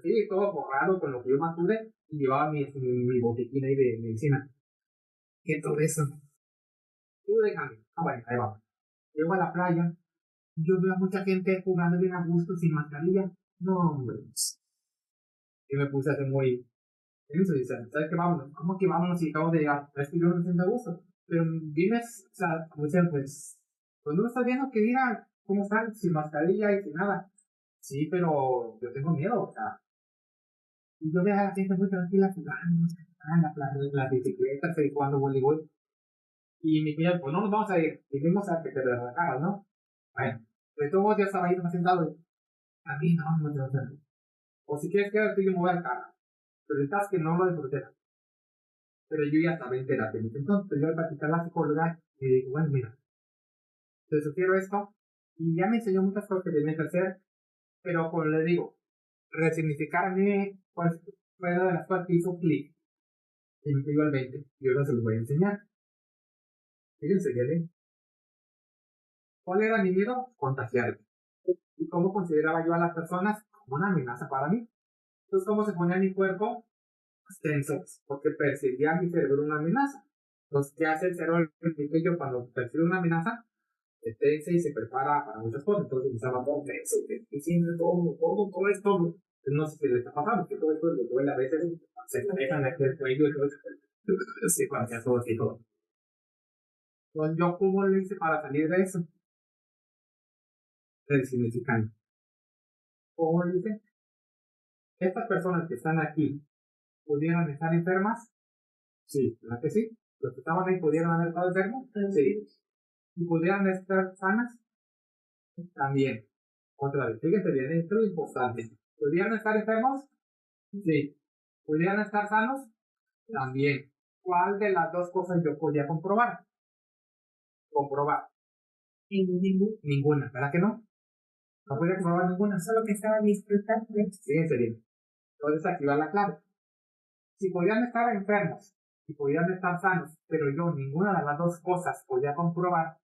B: sí, todo borrado con lo que yo más pude, y llevaba mi botiquín ahí de medicina. ¿Qué todo eso? Tú déjame. Ah, bueno, ahí vamos. Llego a la playa, yo veo a mucha gente jugando bien a gusto, sin mascarilla. No, hombre. Y me puse a hacer muy... Eso, dice, ¿sabes qué? Vámonos. ¿Cómo que vámonos si acabo de llegar? Es que yo no me siento a gusto. Pero dime, o sea, como decían, pues no estás viendo que diga cómo están, sin mascarilla y sin nada. Sí, pero yo tengo miedo, o sea. Y yo veo a la gente muy tranquila jugando, las bicicletas, y jugando voleibol. Y mi cuñado, pues no nos vamos a ir, dijimos a que te relajaras, ¿no? Bueno, de todos modos ya estaba ahí sentado. A mí no te vas a ir. O si quieres quedarte, yo me voy al carro. Pero el caso es que no lo disfruté. Pero yo ya estaba en terapia. Entonces yo al practicar la psicóloga, y digo, bueno, mira, te sugiero esto. Y ya me enseñó muchas cosas que tenía que hacer. Pero como le digo, resignificar a mí, pues, fue una de las cosas que hizo clic. Y me dio el 20. Y ahora se los voy a enseñar. Fíjense, bien. ¿Cuál era mi miedo? Contagiarme. ¿Y cómo consideraba yo a las personas como una amenaza para mí? Entonces, ¿cómo se ponía mi cuerpo? Tenso, porque percibía mi cerebro una amenaza. Entonces, ¿qué hace el cerebro yo cuando percibe una amenaza? Se tensa y se prepara para muchas cosas. Entonces, estaba todo tenso, diciendo todo esto. No sé si le está pasando, que todo esto le duele a veces, se dejan aquí el cuello y todo eso. Sí, cuando ya todo así, todo. Entonces, ¿yo cómo le hice para salir de eso? Resignificando. ¿Cómo le hice? Estas personas que están aquí, ¿pudieran estar enfermas? Sí, ¿verdad que sí? Los que estaban ahí pudieran haber estado enfermos. Sí. ¿Y pudieran estar sanas? También. Otra vez, fíjense bien, esto es importante. ¿Pudieran estar enfermos? Sí. ¿Pudieran estar sanos? También. ¿Cuál de las dos cosas yo podía comprobar? Comprobar. Ninguna, ¿verdad que no? No podía comprobar ninguna.
F: Solo que estaba disfrutando.
B: Fíjense bien. Entonces aquí va la clave. Si podían estar enfermos y podían estar sanos, pero yo ninguna de las dos cosas podía comprobar,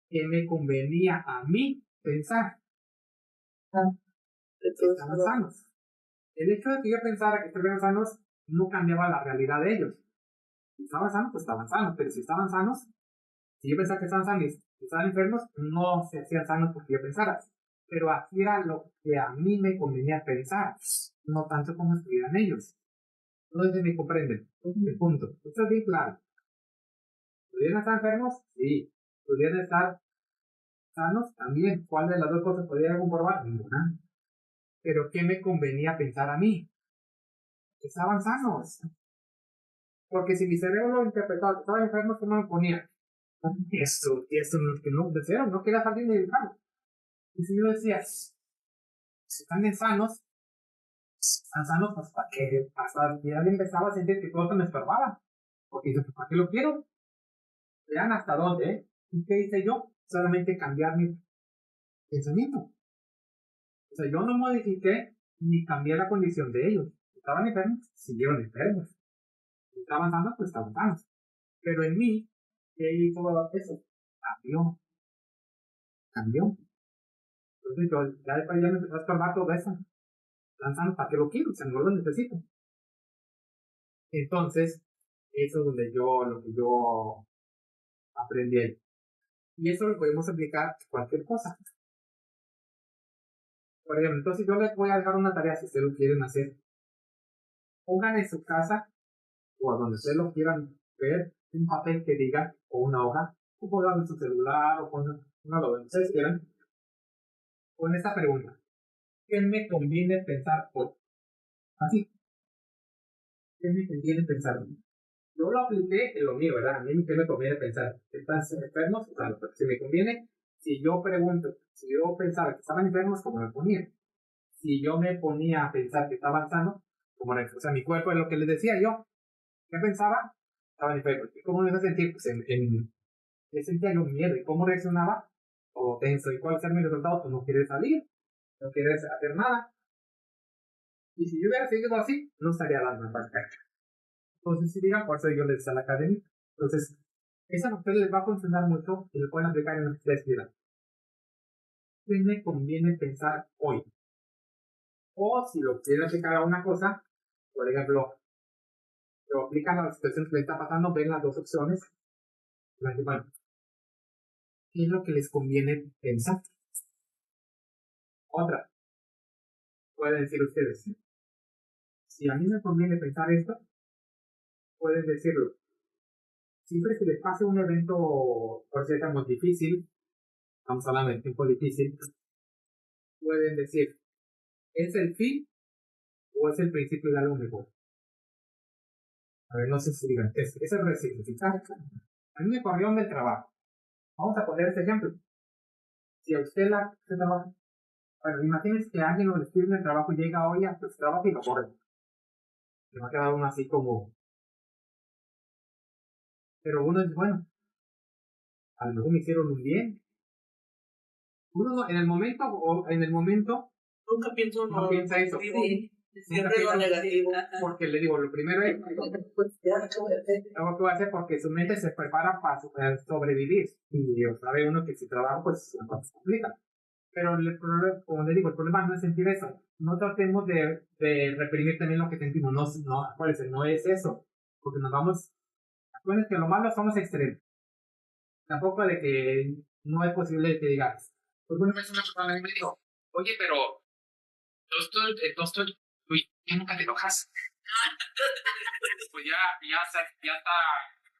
B: que me convenía a mí pensar que estaban sanos. El hecho de que yo pensara que estuvieran sanos no cambiaba la realidad de ellos. Si estaban sanos, pues estaban sanos, pero si estaban sanos, si yo pensaba que estaban sanos y estaban enfermos, no se hacían sanos porque yo pensara. Pero aquí era lo que a mí me convenía pensar, no tanto como estuvieran ellos. No sé si me comprenden. El punto. Esto es bien claro. ¿Podrían estar enfermos? Sí. ¿Podrían estar sanos? También. ¿Cuál de las dos cosas podría comprobar? Ninguna. Pero ¿qué me convenía pensar a mí? Que estaban sanos. Porque si mi cerebro lo interpretaba que estaban enfermos, ¿cómo me ponía? Esto no, de cero, no quería salir del carro. Y si yo decía, si están bien sanos, están sanos, pues para que hasta ya empezaba a sentir que todo se me estorbaba. Porque dice, pues, ¿para qué lo quiero? Vean hasta dónde, ¿eh? ¿Y qué hice yo? Solamente cambiar mi pensamiento. O sea, yo no modifiqué ni cambié la condición de ellos. Estaban enfermos, siguieron enfermos. Estaban sanos, pues estaban sanos. Pero en mí, ¿qué hizo eso? Cambió. Entonces yo ya después ya me empezó a estorbar todo eso. Están sanos, ¿para qué lo quiero? O sea, no lo necesito. Entonces, eso es lo que yo aprendí ahí. Y eso lo podemos aplicar a cualquier cosa. Por ejemplo, entonces yo les voy a dejar una tarea si ustedes lo quieren hacer. Pongan en su casa, o a donde ustedes lo quieran ver, un papel que diga, o una hoja, o pongan en su celular, o pongan lo donde ustedes quieran, con esta pregunta. ¿Qué me conviene pensar hoy? Así. ¿Qué me conviene pensar hoy? Yo lo apliqué en lo mío, ¿verdad? A mí, ¿qué me conviene pensar? ¿Están enfermos? Claro, pero si me conviene, si yo pregunto, si yo pensaba que estaban enfermos, ¿cómo me ponía? Si yo me ponía a pensar que estaban sanos, como o sea, mi cuerpo es lo que les decía yo. ¿Qué pensaba? Estaban enfermos. ¿Y cómo me iba a sentir? Pues yo sentía yo miedo. ¿Y cómo reaccionaba? O tenso. ¿Y cuál ser mi resultado? Pues no quieres salir, no quieres hacer nada. Y si yo hubiera seguido así, no estaría dando la práctica. Entonces, si digan, por eso yo les decía a la academia. Entonces, Esa a ustedes les va a funcionar mucho y lo pueden aplicar en lo que ustedes quieran. ¿Qué me conviene pensar hoy? O si lo quieren aplicar a una cosa, por ejemplo, lo aplican a la situación que les está pasando, ven las dos opciones. Bueno, ¿qué es lo que les conviene pensar? Otra, pueden decir ustedes, si a mí me conviene pensar esto, pueden decirlo. Siempre que les pase un evento, por si estamos difícil, estamos hablando de tiempo difícil, pueden decir, ¿es el fin o es el principio de algo mejor? A ver, no sé si digan, eso es resignificar. A mí me corrieron del trabajo. Vamos a poner este ejemplo. Si a usted se trabaja, bueno, imagínense que alguien lo despide en el trabajo y llega hoy a su trabajo y lo corre. Le va a quedar uno así como... Pero uno es bueno. A lo mejor me hicieron un bien. Uno no, en el momento
D: Nunca pienso
B: no piensa eso.
D: Siempre lo negativo.
B: Porque le digo, lo primero es, luego qué voy a hacer porque su mente se prepara para sobrevivir. Y sabe uno que si trabaja, pues la cosa se complica. Pero el problema, como le digo, el problema no es sentir eso. No tratemos de reprimir también lo que sentimos. Acuérdense, no es eso. Porque nos vamos, acuérdense que lo malo somos extremos. Tampoco de que no es posible que digas. Pues una vez una persona me dijo, oye, pero tú nunca te enojas. Pues ya está,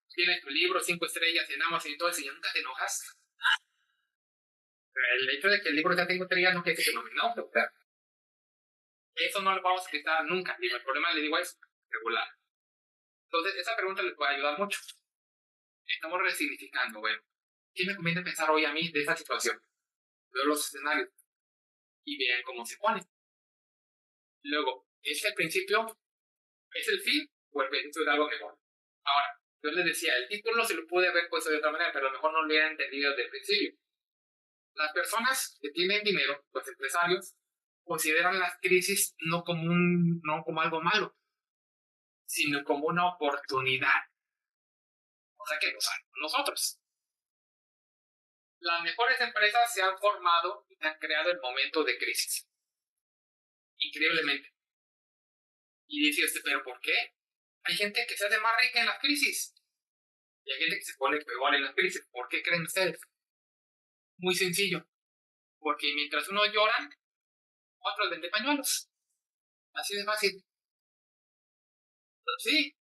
B: tienes tu libro, 5 estrellas, cenamos y todo eso, y ya nunca te enojas. El hecho de que el libro ya tengo 3 estrellas no quiere decir que no me enojo. Eso no lo vamos a quitar nunca. Y el problema, le digo, es regular. Entonces, esa pregunta les puede ayudar mucho. Estamos resignificando, bueno, ¿qué me conviene pensar hoy a mí de esta situación? Veo los escenarios y vean cómo se pone. Luego, ¿es el principio? ¿Es el fin o el principio de algo mejor? Ahora, yo les decía, el título se lo pude haber puesto de otra manera, pero a lo mejor no lo hubiera entendido desde el principio. Las personas que tienen dinero, los empresarios, consideran las crisis no como algo malo, sino como una oportunidad. O sea que lo sabemos nosotros. Las mejores empresas se han formado y han creado en momentos de crisis. Increíblemente. Y dice usted, ¿pero por qué? Hay gente que se hace más rica en las crisis. Y hay gente que se pone peor en las crisis. ¿Por qué creen ustedes? Muy sencillo. Porque mientras unos lloran, otros venden pañuelos. Así de fácil. Sí.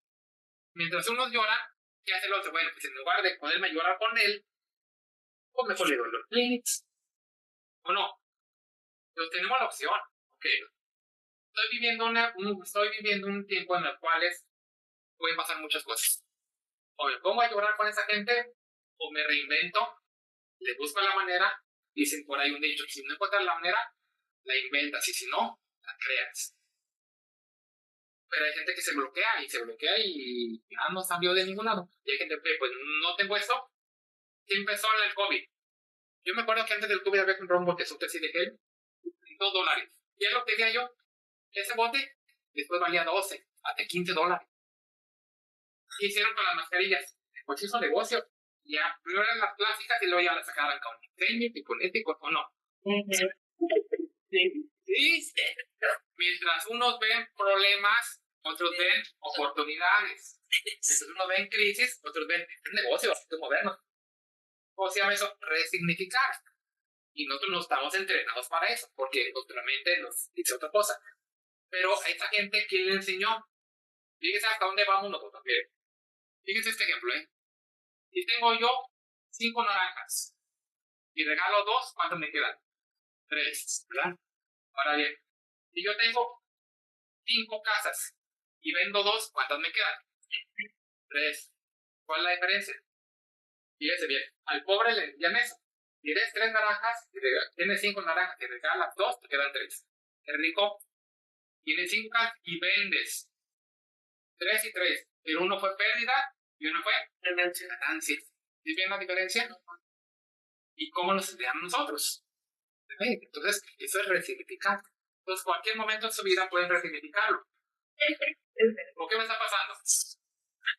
B: Mientras unos lloran, ¿qué hace el otro? Bueno, pues en lugar de poderme llorar con él, pues mejor le doy los clics. ¿O no? Entonces tenemos la opción. Ok. Estoy viviendo un tiempo en el cual pueden pasar muchas cosas. O me pongo a llorar con esa gente, o me reinvento, le busco la manera. Dicen por ahí un dicho, que si no encuentras la manera, la inventas, y si no, la creas. Pero hay gente que se bloquea y no salió de ningún lado. Y hay gente que, pues, no tengo esto. ¿Qué empezó en el COVID? Yo me acuerdo que antes del COVID había comprado un botezote así de gel, $2. ¿Y es lo que decía yo? Ese bote después valía 12, hasta $15. ¿Qué hicieron con las mascarillas? Pues hizo negocio. Ya, primero eran las plásticas y luego ya las sacaban con diseño, picolético o no. Sí. Mientras unos ven problemas, otros ven oportunidades. Mientras unos ven crisis, otros ven negocios, modernos. ¿Cómo se llama eso? Resignificar. Y nosotros no estamos entrenados para eso, porque nuestra mente nos dice otra cosa. Pero a esta gente, ¿quién le enseñó? Fíjense hasta dónde vamos nosotros. Miren. Fíjense este ejemplo, Si tengo yo 5 naranjas y regalo 2, ¿cuántos me quedan? 3, ¿verdad? Ahora bien, si yo tengo 5 casas y vendo 2, ¿cuántas me quedan? 3. ¿Cuál es la diferencia? Fíjense bien, al pobre le envían eso. Tienes 3 naranjas, tienes 5 naranjas y regalas 2, te quedan 3. El rico tiene 5 casas y vendes 3 y 3, pero uno fue pérdida y uno fue ganancia. ¿Sí ven la diferencia? ¿Y cómo nos enseñan nosotros? Entonces, eso es resignificar. Entonces, cualquier momento en su vida pueden resignificarlo. ¿Por qué me está pasando?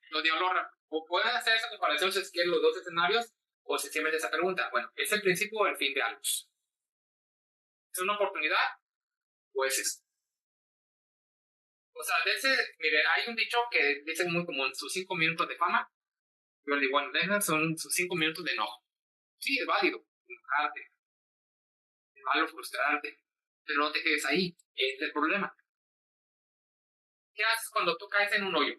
B: Los diablos o pueden hacer esa comparación si es que los dos escenarios o sencillamente esa pregunta. Bueno, ¿es el principio o el fin de algo? ¿Es una oportunidad o es esto? O sea, mire, hay un dicho que dice muy común, sus 5 minutos de fama. Yo le digo, bueno, son sus 5 minutos de enojo. Sí, es válido enojarte, es válido frustrarte, pero no te quedes ahí. Este es el problema. ¿Qué haces cuando tú caes en un hoyo?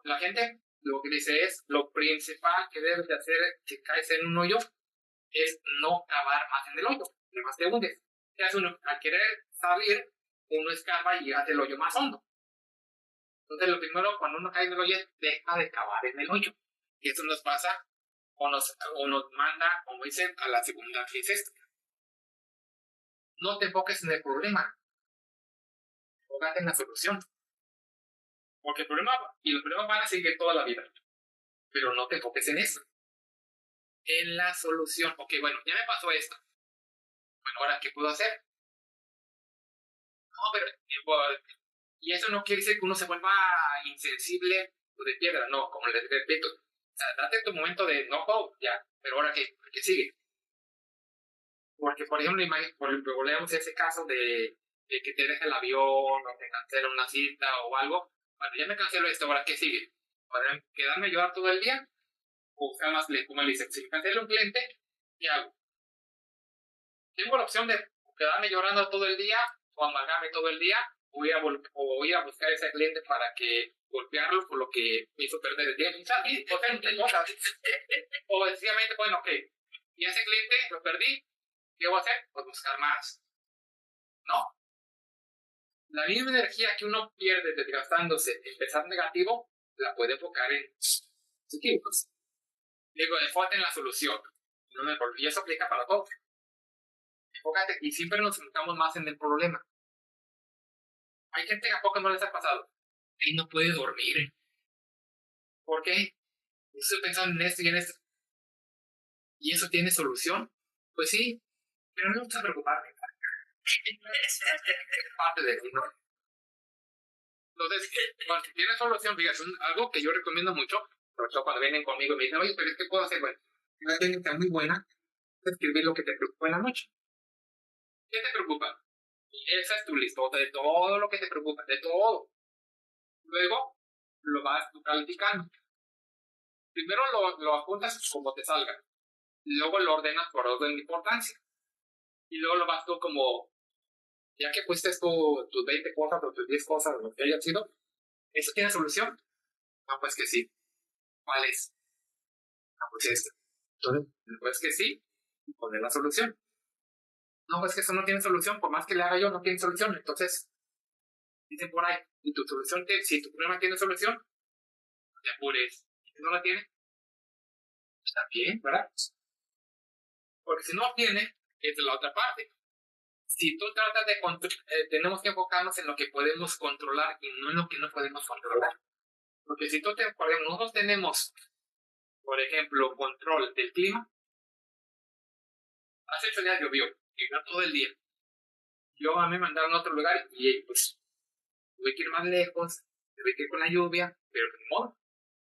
B: La gente lo que dice es, lo principal que debes de hacer si caes en un hoyo es no cavar más en el hoyo, además te hundes. ¿Qué hace uno? Al querer salir, uno escarba y hace el hoyo más hondo. Entonces lo primero cuando uno cae en el hoyo es deja de cavar en el hoyo. Y eso nos pasa o nos manda, como dicen, a la segunda que es esto. No te enfoques en el problema, enfócate en la solución. Porque los problemas van a seguir toda la vida. Pero no te enfoques en eso. En la solución. Ok, bueno, ya me pasó esto. Bueno, ahora, ¿qué puedo hacer? No, pero... Y eso no quiere decir que uno se vuelva insensible o de piedra. No, como les repito. O sea, date tu momento de enojo, ya. Pero ahora, ¿qué sigue? Porque, por ejemplo, volvemos a ese caso de que te deja el avión o te cancela una cita o algo. Bueno, ya me canceló esto, ahora, ¿qué sigue? ¿Para quedarme a llorar todo el día? O sea, más como le dicen, si me cancela un cliente, ¿qué hago? Tengo la opción de quedarme llorando todo el día o amargarme todo el día o ir a buscar a ese cliente para que golpearlo por lo que me hizo perder el tiempo. O sencillamente, bueno, ok, y ese cliente lo perdí, ¿qué voy a hacer? Pues buscar más. No. La misma energía que uno pierde desgastándose en pensar negativo, la puede enfocar en positivos. Digo, enfócate en la solución. Y eso aplica para todo. Enfócate, y siempre nos enfocamos más en el problema. Hay gente que a poco no les ha pasado. Y no puede dormir. ¿Por qué? Estoy pensando en esto y en esto. ¿Y eso tiene solución? Pues sí, pero no me gusta preocuparme. Es parte de mí, ¿no? Entonces, cuando tiene solución, fíjate, algo que yo recomiendo mucho, sobre todo cuando vienen conmigo y me dicen, oye, pero ¿qué puedo hacer? Bueno, una técnica muy buena es escribir lo que te preocupa en la noche. ¿Qué te preocupa? Y esa es tu listota de todo lo que te preocupa, de todo. Luego, lo vas tú calificando. Primero lo apuntas como te salga. Luego lo ordenas por orden de importancia. Y luego lo vas tú como, ya que pusiste tus 20 cosas o tus 10 cosas, lo que haya sido, ¿eso tiene solución? No, pues que sí. ¿Cuál es? No, pues esto. Entonces, pues que sí, poner la solución. No, pues que eso no tiene solución, por más que le haga yo, no tiene solución. Entonces, dicen por ahí, y tu solución, si tu problema tiene solución, no te apures. Si no la tiene, está bien, ¿verdad? Porque si no tiene, es de la otra parte. Si tú tratas de tenemos que enfocarnos en lo que podemos controlar y no en lo que no podemos controlar. Porque si por ejemplo, nosotros tenemos, por ejemplo, control del clima, hace 8 días llovió todo el día. Yo a mí me mandaron a otro lugar y pues tuve que ir más lejos, tuve que ir con la lluvia, pero de modo.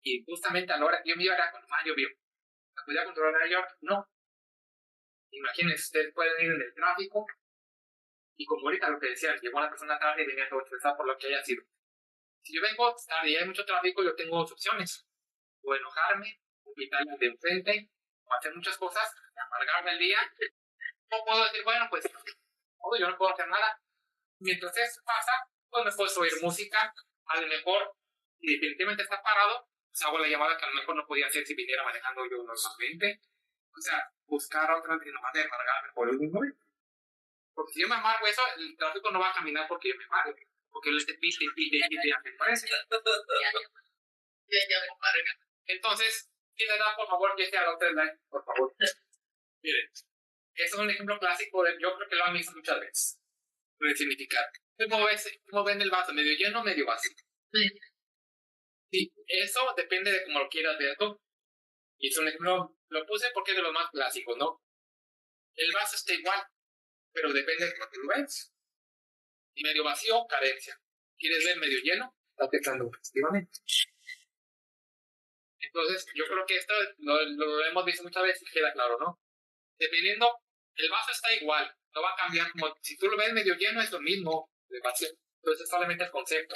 B: Y justamente a la hora que yo me iba acá, cuando más llovió, ¿me podía controlar yo? No. Imagínense, ustedes pueden ir en el tráfico y como ahorita lo que decían, llegó una persona tarde y venía todo estresado por lo que haya sido. Si yo vengo tarde y hay mucho tráfico, yo tengo 2 opciones. O enojarme, o quitarme de enfrente, o hacer muchas cosas, amargarme el día. O puedo decir, bueno, pues yo no puedo hacer nada. Mientras eso pasa, pues me puedo oír música. A lo mejor, si definitivamente está parado, pues hago la llamada que a lo mejor no podía hacer si viniera manejando yo normalmente. O sea, buscar otra en lugar de amargarme por el mismo. Porque si yo me amargo eso, el tráfico no va a caminar porque yo me amargo. Porque él esté pide, me parece. Entonces, si le da, por favor, que sea la otra like, por favor. Miren, eso es un ejemplo clásico de, yo creo que lo han visto muchas veces. De significar. ¿Cómo ven el vaso? ¿Medio lleno o medio vacío? Sí, eso depende de cómo lo quieras ver tú. Y es un ejemplo, lo puse porque es de los más clásicos, ¿no? El vaso está igual, pero depende de cómo lo ves. Y medio vacío, carencia. ¿Quieres ver medio lleno? está pensando positivamente. Entonces, yo creo que esto lo hemos visto muchas veces, queda claro, ¿no? Dependiendo, el vaso está igual, no va a cambiar. Como si tú lo ves medio lleno, es lo mismo de vacío. Entonces, es solamente el concepto.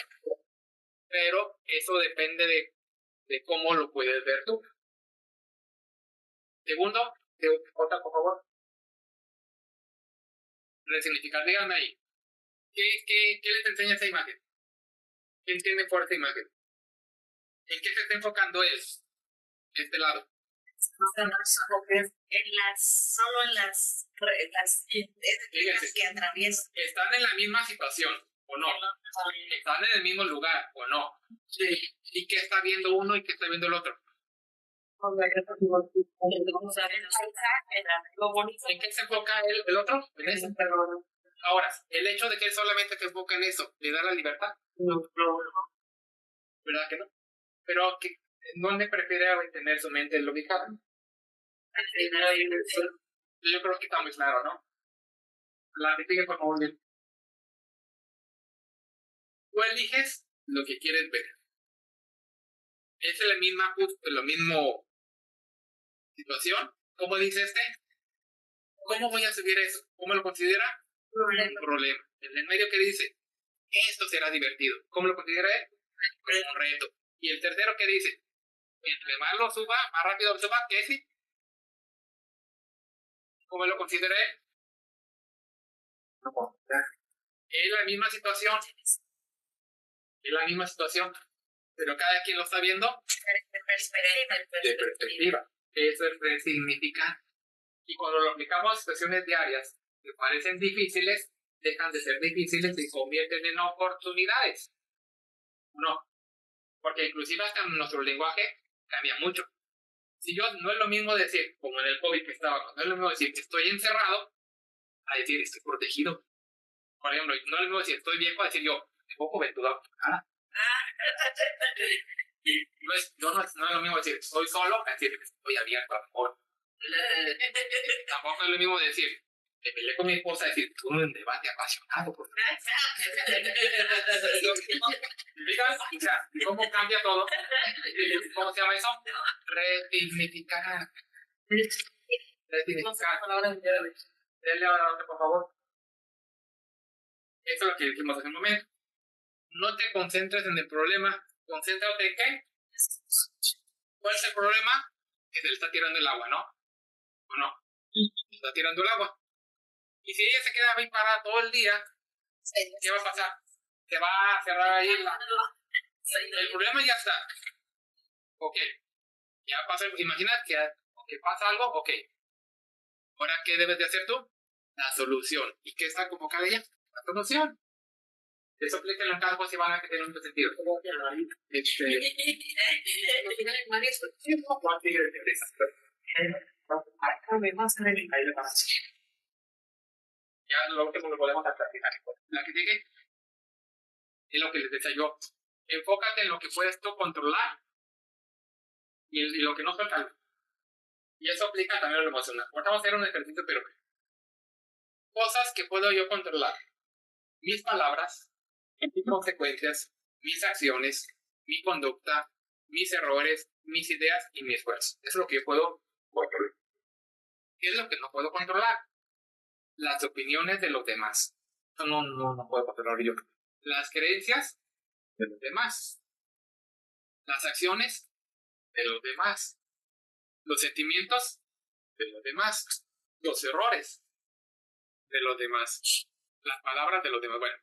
B: Pero eso depende de cómo lo puedes ver tú. Segundo, otra, por favor. Resignificar, díganme ahí. ¿Qué les enseña esa imagen? ¿Qué entienden por esa imagen? ¿En qué se está enfocando este lado?
F: Solo en las
B: Fíjense,
F: que atraviesan.
B: ¿están en la misma situación o no? ¿Están en el mismo lugar o no? ¿Y qué está viendo uno y qué está viendo el otro? ¿En qué se enfoca el otro? En eso. Ahora, el hecho de que él solamente se enfoca en eso, ¿le da la libertad? No. ¿Verdad que no? Pero que ¿dónde prefiere tener su mente ubicada? Yo creo que está muy claro, ¿no? La repite, por favor. Tú eliges lo que quieres ver. Es la misma situación. ¿Cómo dice este? ¿Cómo voy a subir eso? ¿Cómo lo considera? Problema. En el medio que dice, esto será divertido. ¿Cómo lo considera él? Como un reto. Y el tercero que dice, entre más lo suba, más rápido lo suba, ¿qué sí? ¿Cómo lo considera él? Es la misma situación. Es la misma situación. Pero cada quien lo está viendo de perspectiva. Eso es resignificar. Y cuando lo aplicamos a situaciones diarias que parecen difíciles, dejan de ser difíciles y se convierten en oportunidades. No. Porque inclusive hasta nuestro lenguaje cambia mucho. Si yo no es lo mismo decir, como en el COVID que estaba, no es lo mismo decir que estoy encerrado a decir estoy protegido. Por ejemplo, no es lo mismo decir estoy viejo a decir yo, te pongo ventudo. No es lo mismo decir estoy solo a decir estoy abierto a amor. Tampoco es lo mismo decir me peleé con mi esposa a decir tuve un debate apasionado. O sea, ¿cómo cambia todo? ¿Cómo se llama eso? Resignificar. Resignificar. Denle ahora, por favor. Eso es lo que dijimos hace un momento. No te concentres en el problema. Concéntrate en qué. ¿Cuál es el problema? Que se le está tirando el agua, ¿no? ¿O no? Se está tirando el agua. Y si ella se queda ahí parada todo el día, ¿qué va a pasar? Se va a cerrar ahí el problema ya está. Ok. Ya pasa, imagina que pasa algo, ok. Ahora, ¿qué debes de hacer tú? La solución. ¿Y qué está convocada ella? La solución. Eso aplica en cada cosa y van a tener mucho sentido. Ya lo último lo podemos practicar. La que sigue es lo que les decía yo. Enfócate en lo que puedes tú controlar y lo que no suelta. Y eso aplica también a lo emocional. Ahora vamos a hacer un ejercicio, pero cosas que puedo yo controlar. Mis palabras, mis consecuencias, mis acciones, mi conducta, mis errores, mis ideas y mi esfuerzo. Eso es lo que yo puedo controlar. ¿Qué es lo que no puedo controlar? Las opiniones de los demás. Eso no puedo controlar yo. Las creencias de los demás. Las acciones de los demás. Los sentimientos de los demás. Los errores de los demás. Las palabras de los demás. Bueno,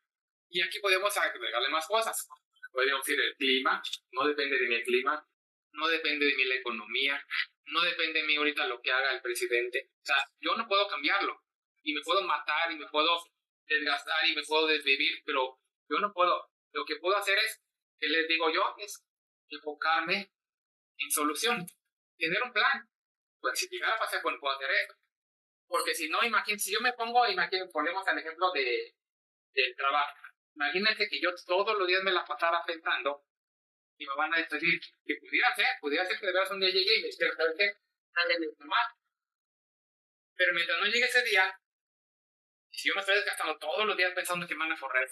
B: y aquí podemos agregarle más cosas. Podríamos decir el clima. No depende de mi clima. No depende de mí la economía. No depende de mí ahorita lo que haga el presidente. O sea, yo no puedo cambiarlo. Y me puedo matar y me puedo desgastar y me puedo desvivir, pero yo no puedo. Lo que puedo hacer es, que les digo yo, es enfocarme en soluciones. Tener un plan. Pues si llegara a pasar, bueno, puedo hacer eso. Porque si no, imagínate, si yo me pongo, ponemos el ejemplo del trabajo. Imagínate que yo todos los días me la pasara pensando y me van a decir que pudiera ser que de verdad un día llegue y me diga, ¿sabes qué? Dale normal. Pero mientras no llegue ese día, si yo me estoy desgastando todos los días pensando que me van a correr,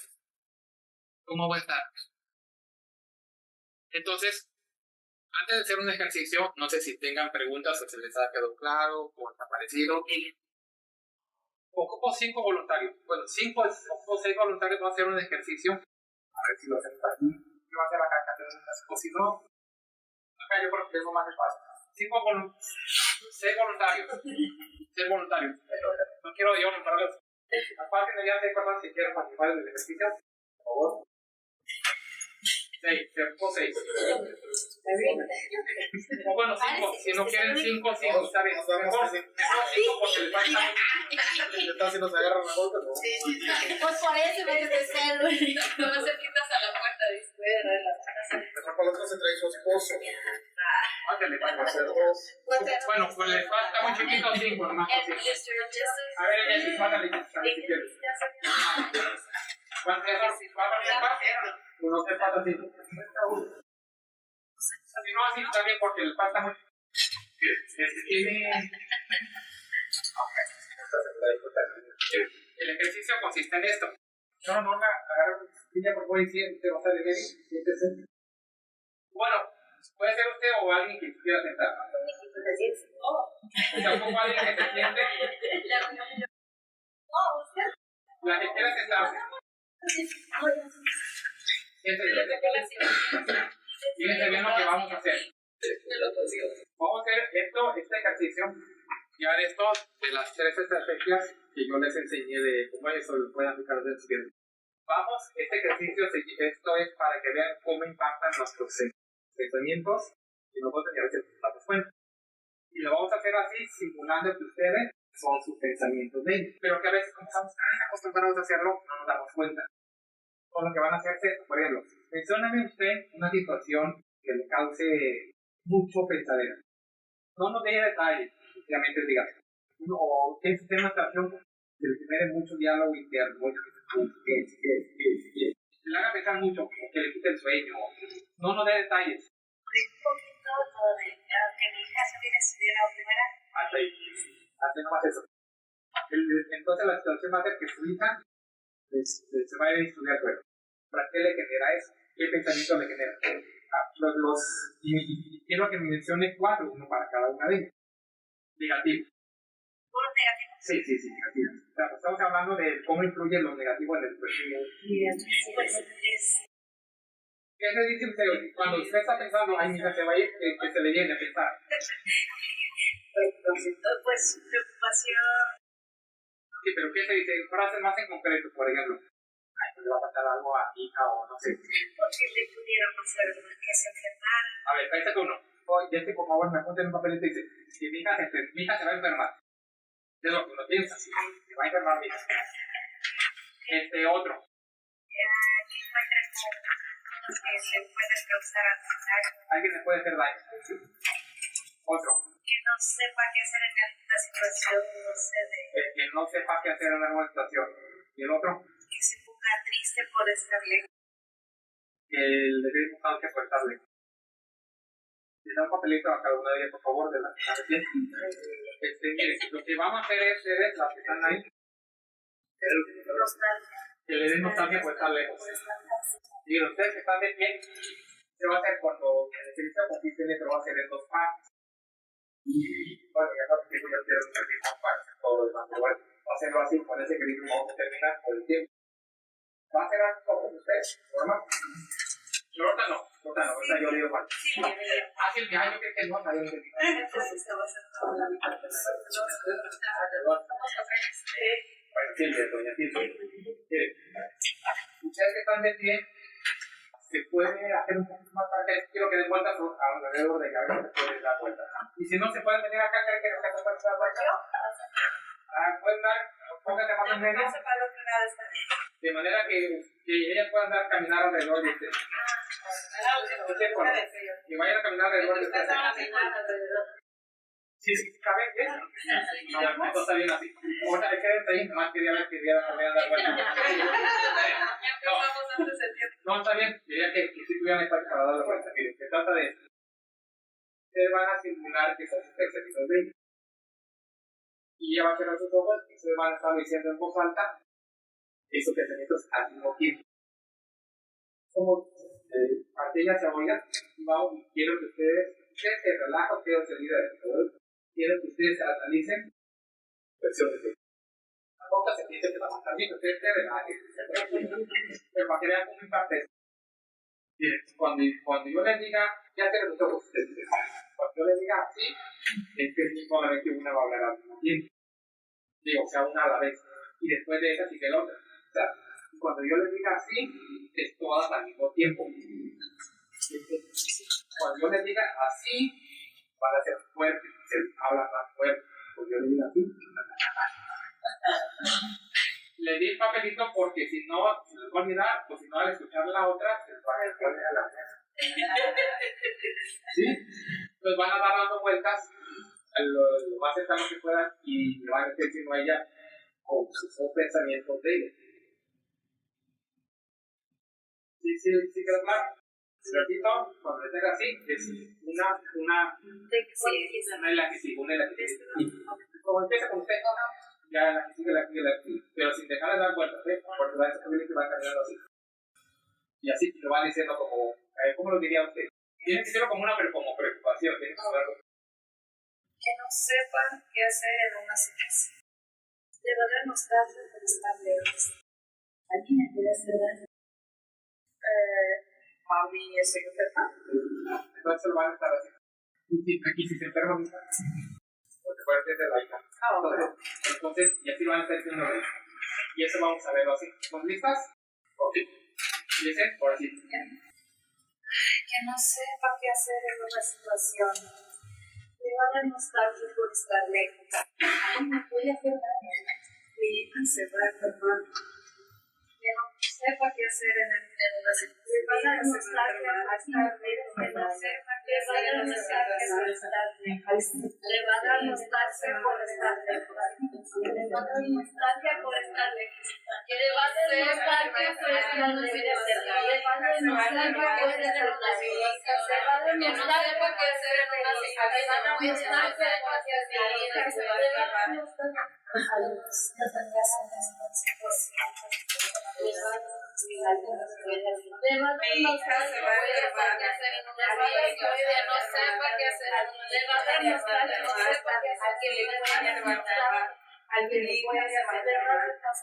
B: ¿cómo voy a estar? Entonces, antes de hacer un ejercicio, no sé si tengan preguntas o se les ha quedado claro o está parecido. Ocupo 5 voluntarios. Bueno, 5 o 6 voluntarios van a hacer un ejercicio. A ver si lo hacemos aquí. ¿Qué va a hacer acá? O si no, acá yo creo que tengo más espacio. 6 voluntarios. 6 voluntarios. No quiero yo nombrarlos. Aparte, me digan 6 personas que quieran participar del ejercicio. Por favor. 6, o 6. O bueno, 5. Si no quieren 5, 5 está bien. Mejor 5 porque les falta.
C: ¿Qué tal si nos agarran la golpe? No.
F: Pues por eso me de ser, no se quitas a la puerta, dice.
C: Mejor para otro se trae su esposo.
B: Ándale,
C: Va a ser 2.
B: bueno, pues les falta muy chiquito 5, nomás. A ver, Jessy, pásale, si quieres. ¿Cuánto es? Uno se pasa así. Si no, así también porque le falta mucho. Tiene. El ejercicio consiste en esto. No, agarra una silla por favor y te vas a leer. Bueno, puede ser usted o alguien que quiera sentar. Tampoco alguien que se siente. La que quiera sentarse. Fíjense bien lo que vamos a hacer. Vamos a hacer este ejercicio. Ya de esto, de las 3 estrategias que yo les enseñé de cómo eso lo pueden aplicar desde su vida. Vamos, este ejercicio, esto es para que vean cómo impactan nuestros pensamientos y nosotros ya a veces nos damos cuenta. Y lo vamos a hacer así, simulando que ustedes son sus pensamientos de ellos. Pero que a veces, como estamos tan acostumbrados a hacerlo, no nos damos cuenta. Con lo que van a hacerse, por ejemplo, mencióname usted una situación que le cause mucho pensadero. No nos dé detalles, simplemente diga, o que este tema de situación que le genere mucho diálogo interno, mucho que le haga pensar mucho, que le quite el sueño, no nos dé detalles.
F: Un poquito lo de que mi hija se viene a estudiar a primera.
B: Hasta nomás eso. Entonces la situación va a ser que su hija se va a ir a estudiar fuera. ¿Para qué le genera eso? ¿Qué pensamiento le genera? Y quiero que me mencione 4, uno para cada una de ellas. Negativo.
F: ¿Puros negativos?
B: Sí, negativo. O sea, estamos hablando de cómo influye lo negativo en el proceso.
F: Pues es.
B: ¿Qué se dice usted? Cuando usted está pensando, ay, mira, se va a ir, que se le llene a pensar.
F: Pues preocupación.
B: Sí, pero ¿qué se dice? Frases más en concreto, por ejemplo. Ay, pues le va a pasar algo a mi hija o no sé.
F: Porque le pudieron pasar que se enfermara.
B: A ver, ahí está uno. Oye, por favor, me apunte en un papelito y dice, si mi hija se va a enfermar. Es lo que uno piensa. Se va a enfermar mi hija. Otro.
F: Que encuentren que se puede causar ansiedad.
B: Alguien le puede hacer daño. Otro.
F: Que no sepa qué hacer en alguna situación, no sé,
B: Que no sepa qué hacer en alguna situación. Y el otro.
F: que se ponga triste por estar lejos.
B: Que le dé importancia por estar lejos. Le da un papelito a cada una de ellas, por favor, de las que están aquí. Mire, lo que vamos a hacer es, las que están ahí, que le den nostalgia por estar lejos. Y ustedes que están de pie, se va a hacer cuando el ejercicio consiste en eso, va a ser en 2 partes. Bueno, ya no tengo ya quiero mucho tiempo para hacer todo lo demás, pero bueno, va a hacerlo así, con ese equilibrio vamos a terminar por el tiempo. Va a ser así como ustedes, normal. Lorta no, ahorita yo digo mal. Así el viaje, yo creo que no, nadie lo entiende. Bueno, Silvia, doña Silvia. Ustedes que están de pie, se puede hacer un poquito más para que quiero que den vueltas alrededor de cabeza, se puede dar vueltas. Y si no, se pueden venir acá, que no se puede dar vueltas. Pueden dar, pónganse más o menos. De manera que ellas puedan dar caminar alrededor de ustedes. Que vayan a caminar alrededor de ustedes. Sí, ¿saben qué? No, esto está bien así. Ahora quédense ahí, más quería ver que también dar vueltas. No, está bien, quería que si tuvieran espacio para dar la vuelta. Miren, se trata de esto. Ustedes van a simular que son sus pensamientos de ellos. Y ella va a cerrar sus ojos y ustedes van a estar diciendo en voz alta esos pensamientos al mismo tiempo. Como para que ella se oiga, quiero que ustedes se relajen, quiero que se olviden, quiero que ustedes se analicen, versión de texto. La boca se piensa que va a estar bien, ustedes se relajen, pero para que vean cómo impacta esto. Cuando yo les diga, ya se los ojos, cuando yo les diga así, es que solamente una va a hablar al mismo tiempo. Digo, o sea, una a la vez. Y después de esa sigue la otra. O sea, cuando yo les diga así, es todas al mismo tiempo. Cuando yo les diga así, van a ser fuertes, se hablan más fuerte. Cuando yo les diga así, le di el papelito porque si no, se les va a olvidar, o si no, al escuchar la otra, se les va a poner a la mesa. ¿Sí? Entonces van a dar dando vueltas lo más cercano que puedan y le van a decir diciendo a ella con sus pensamientos de ella. ¿Sí queda claro? Repito, cuando les haga así, es una en la que sigue, una en la que sigue. Como empieza con usted, ya en la que sigue, pero sin dejar de dar vueltas, porque va a ser que va caminando así. Y así lo van diciendo como, ¿cómo lo diría usted? Tiene que ser como una preocupación, tiene que hablar
G: que no sepan qué hacer en una situación. De verdad no estar por estar lejos. ¿Alguien me puede hacer daño? Mami, ¿estoy enferma?
B: Entonces lo van a estar haciendo. Aquí si se enferma, porque puede ser de la hija. Entonces, y así lo van a estar diciendo. Y eso vamos a verlo así. ¿Están listas? Ok. ¿Dicen? Ahora sí.
G: Que no sepa qué hacer en una situación. Le va a dar nostalgia por estar lejos. Ay, me puede hacer daño. Mi hija se va a enfermar. Que no sepa qué hacer en una situación. Le va a dar nostalgia por estar lejos. Que no sepa qué hacer en una situación. Le va a dar nostalgia por estar lejos. Le va a dar nostalgia por estar lejos. Que le va a dar nostalgia por estar lejos. Le va a dar nostalgia por estar lejos. Que no sepa qué hacer en una situación. Alguien le puede hacer daño,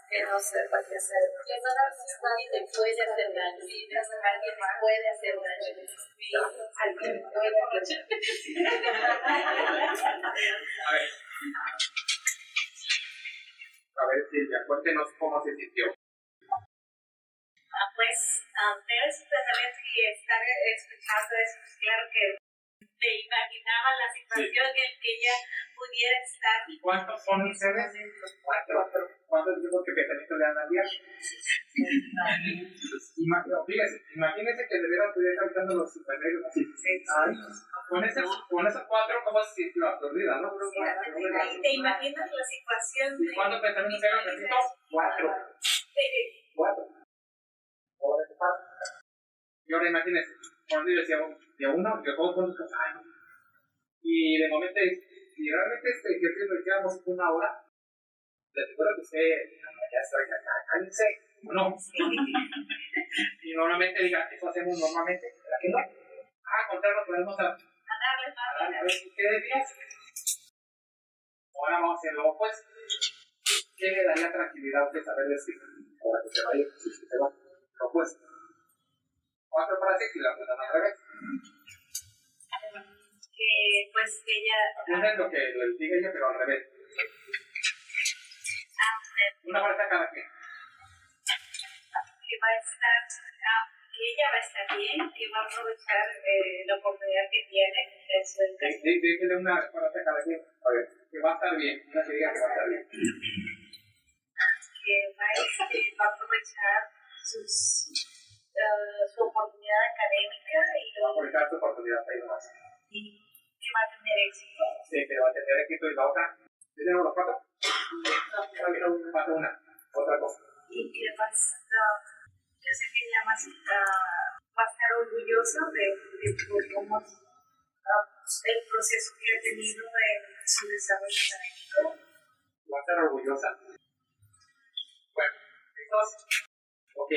G: que no sepa qué hacer. Le va a dar nostalgia y le puede hacer daño. Alguien le puede hacer daño. Alguien le puede hacer daño.
B: A ver, Silvia, cuéntenos cómo se sintió.
F: Pues, ver sus pensamientos y estar escuchando eso, pues claro que me imaginaba la situación en que ella pudiera estar.
B: ¿Y cuántos son ustedes? Cuatro. ¿Cuántos tipos de pensamientos le dan al día? Fíjese, imagínense que de veras estuviera cantando los superhéroes así. Con esos cuatro, ¿cómo se sintió? Absorbida, ¿no?
F: ¿Te imaginas la situación?
B: ¿Y cuántos pensamientos eran? Cuatro. Y ahora imagínense, cuando yo decía uno, yo todos con los años. Y de momento, si realmente este ejercicio lo hiciéramos una hora, les recuerdo que usted ya estoy acá, cállense, ¿o no? Y normalmente diga, eso hacemos normalmente, ¿verdad que no? Contarnos, podemos a darle ustedes días. Ahora vamos a hacerlo opuesto. ¿Qué le daría tranquilidad a usted saber decir? Ahora que se vaya, si se va, lo opuesto. 4 frases y la cuentan al revés.
F: Pues que ella...
B: No es lo que les diga ella, pero al revés. Una frase a cada quien.
F: Que va a estar... que ella va a estar bien, que va a aprovechar la oportunidad que tiene.
B: Déjale una frase a cada quien. A ver, que va a estar bien. Una que diga que va a estar bien.
F: Que va a aprovechar su oportunidad académica y
B: va a aprovechar su oportunidad ahí nomás.
F: Y que va a tener éxito.
B: Sí, que va a tener éxito y la otra. ¿Tenemos los cuatro? Falta una. Otra cosa.
F: Y que yo sé que ella va a estar orgullosa de cómo el proceso que ha tenido en su desarrollo académico.
B: Va a estar orgullosa. Bueno, entonces, ok.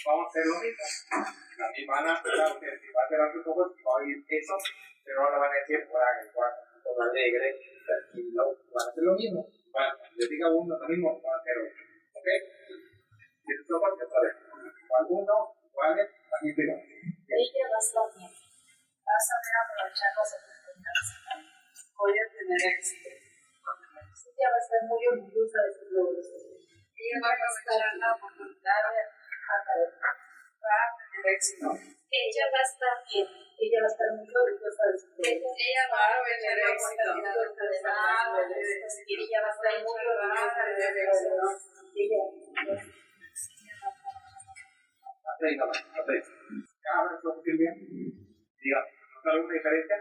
B: Vamos a hacer lo mismo. También van a empezar a cerrar sus ojos y va a oír eso, pero ahora van a decir, por alegre, tranquilo, van a hacer lo mismo. Bueno, les diga uno lo mismo, van a hacer otro. ¿Ok? Si sus ojos ya saben, alguno, vale, aquí te va.
G: Ella va a estar bien. Vas a saber aprovechar las oportunidades. Voy a tener éxito. Ella va a estar muy orgullosa de sus logros. Ella va a aprovechar la oportunidad de va a tener éxito. Ella va a estar bien. Ella va a estar muy orgullosa de sus logros. Ella va a tener éxito. Ella va a estar muy orgullosa de sus logros.
B: Ahora lo que bien. Diga, ¿no alguna diferencia?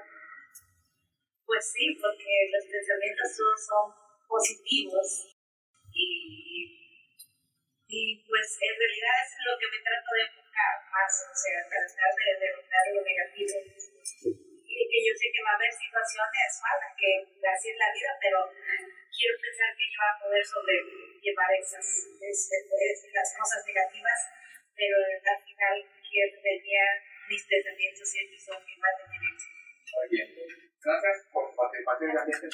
F: Pues sí, porque los pensamientos son positivos y pues en realidad es lo que me trato de enfocar más, o sea, tratar de derrotar lo negativo. Y que yo sé que va a haber situaciones malas, que así es la vida, pero quiero pensar que yo voy a poder sobrellevar las cosas negativas, pero al final quiero tener mis pensamientos siempre son que van a tener éxito.
B: Muy bien. Gracias por participar en la gente.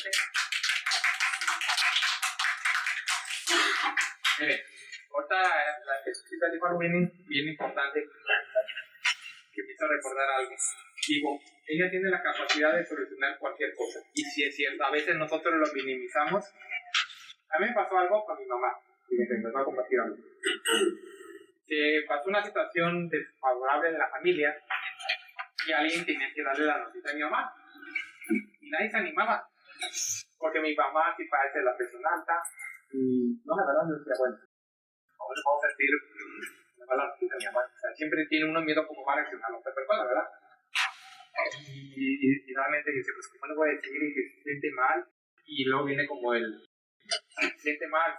B: Miren, ahorita la chica dijo algo bien importante que me hizo recordar algo. Digo, ella tiene la capacidad de solucionar cualquier cosa. Y si es cierto, a veces nosotros lo minimizamos. A mí me pasó algo con mi mamá. Fíjense, me va a compartir algo. Que pasó una situación desfavorable en la familia y alguien tenía que darle la noticia a mi mamá. Y nadie se animaba. Porque mi mamá sí parece la persona alta. Y no, la verdad, yo decía, bueno, ¿cómo le vamos a decir? Me va la noticia a mi mamá. O sea, siempre tiene uno miedo cómo va a reaccionar la otra persona, ¿verdad? Y finalmente dice, pues, ¿cómo le voy a decir? Y que se siente mal. Y luego viene como se siente mal.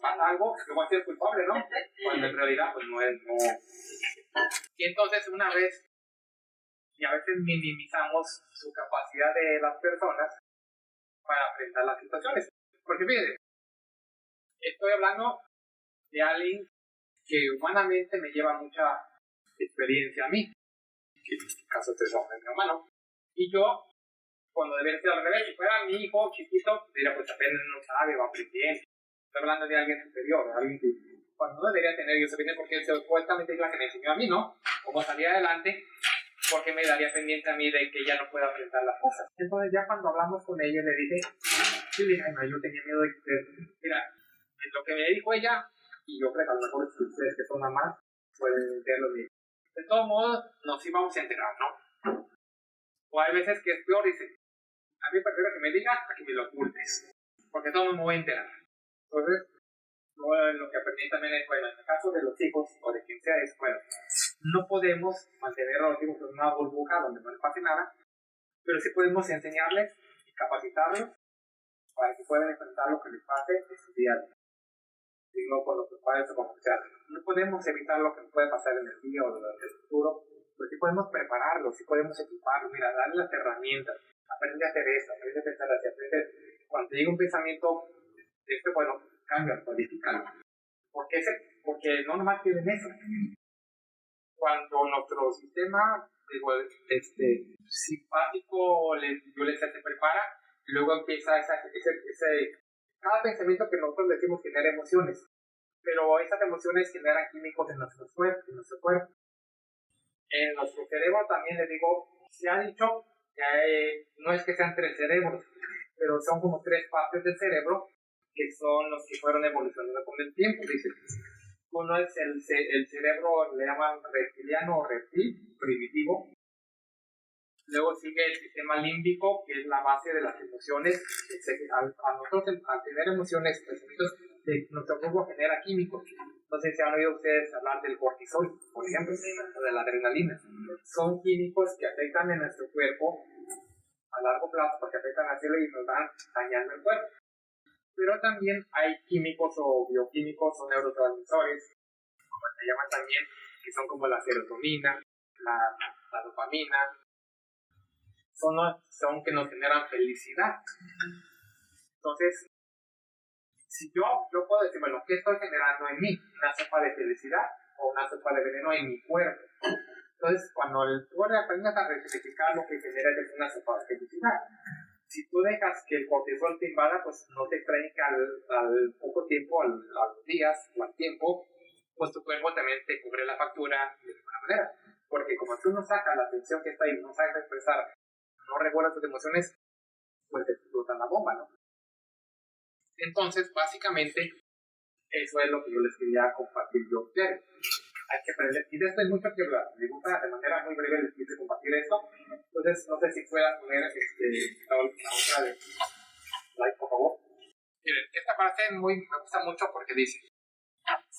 B: Pasa algo, que voy a ser culpable, ¿no? Cuando en realidad, pues, no es, no. Y entonces, una vez, y a veces minimizamos su capacidad de las personas para enfrentar las situaciones. Porque fíjense, estoy hablando de alguien que humanamente me lleva mucha experiencia a mí, que en este caso es mi hermano, y yo, cuando debería ser al revés, si fuera mi hijo chiquito, diría, pues apenas no sabe, va aprendiendo. Estoy hablando de alguien superior, de alguien que cuando no debería tener yo experiencia, porque supuestamente es la que me enseñó a mí, ¿no? Cómo salir adelante, porque me daría pendiente a mí de que ella no pueda enfrentar las cosas. Entonces ya cuando hablamos con ella le dije, yo tenía miedo de que, mira, lo que me dijo ella, y yo creo que a lo mejor ustedes que son mamás pueden verlo bien. De todos modos, nos íbamos a enterar, ¿no? O hay veces que es peor, dice, a mí prefiero que me digas a que me lo ocultes, porque todo me voy a enterar. Entonces, lo que aprendí también es, bueno, en el caso de los hijos, o de quien sea, es, bueno, no podemos mantener a los hijos en una burbuja donde no les pase nada, pero sí podemos enseñarles y capacitarlos para que puedan enfrentar lo que les pase en su día a día. Digo, por los padres o como sea. No podemos evitar lo que nos puede pasar en el día o durante el futuro, pero sí podemos prepararlos, sí podemos equiparlos, mira, darles las herramientas, aprende a hacer esto, aprende a pensar así, aprende, cuando te llega un pensamiento, bueno, cambia, modifícalo. Porque no nomás tienen eso. Cuando nuestro sistema simpático se prepara, luego empieza cada pensamiento que nosotros decimos genera emociones, pero esas emociones generan químicos en nuestro cuerpo. En nuestro cerebro también, les digo, se ha dicho que no es que sean 3 cerebros, pero son como 3 partes del cerebro que son los que fueron evolucionando con el tiempo, dice. Uno es el cerebro, le llaman reptiliano o reptil, primitivo. Luego sigue el sistema límbico, que es la base de las emociones. A nosotros, al tener emociones, pensamientos, nuestro cuerpo genera químicos. No sé si han oído ustedes hablar del cortisol, por ejemplo, o de la adrenalina. Son químicos que afectan en nuestro cuerpo a largo plazo, porque afectan a cielo y nos van dañando el cuerpo. Pero también hay químicos o bioquímicos o neurotransmisores, como se llaman también, que son como la serotonina, la dopamina, son que nos generan felicidad. Entonces, si yo puedo decir, bueno, ¿qué estoy generando en mí? ¿Una cepa de felicidad o una sopa de veneno en mi cuerpo. Entonces, cuando tú aprendas a rectificar, lo que genera es una superfelicidad. Si tú dejas que el cortisol te invada, pues no te extraña que al poco tiempo, a los días o al tiempo, pues tu cuerpo también te cubre la factura de alguna manera. Porque como tú no sacas la tensión que está ahí, no sabes expresar, no regulas tus emociones, pues te explota la bomba, ¿no? Entonces, básicamente, eso es lo que yo les quería compartir yo a ustedes. Hay que aprender, y de esto hay mucho que hablar. Me gusta de manera muy breve les quise compartir esto. Entonces, no sé si puedas poner la otra de like, por favor. Miren, esta parte me gusta mucho porque dice: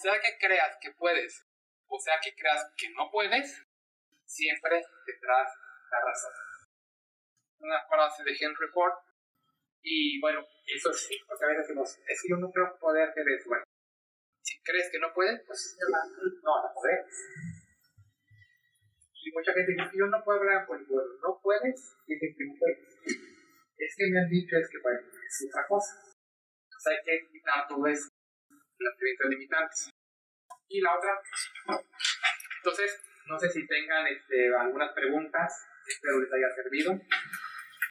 B: sea que creas que puedes, o sea que creas que no puedes, siempre tendrás la razón. Una frase de Henry Ford. Y bueno, eso sí, porque a veces decimos, es que yo no creo poder hacer eso. Bueno, si crees que no puedes, pues no vas a poder. Y mucha gente dice que yo no puedo hablar con el pueblo. No puedes, dicen que no puedes. Es que me han dicho es que bueno, es otra cosa. Entonces hay que quitar todo eso, las creencias limitantes. Y la otra, entonces, no sé si tengan algunas preguntas, espero les haya servido.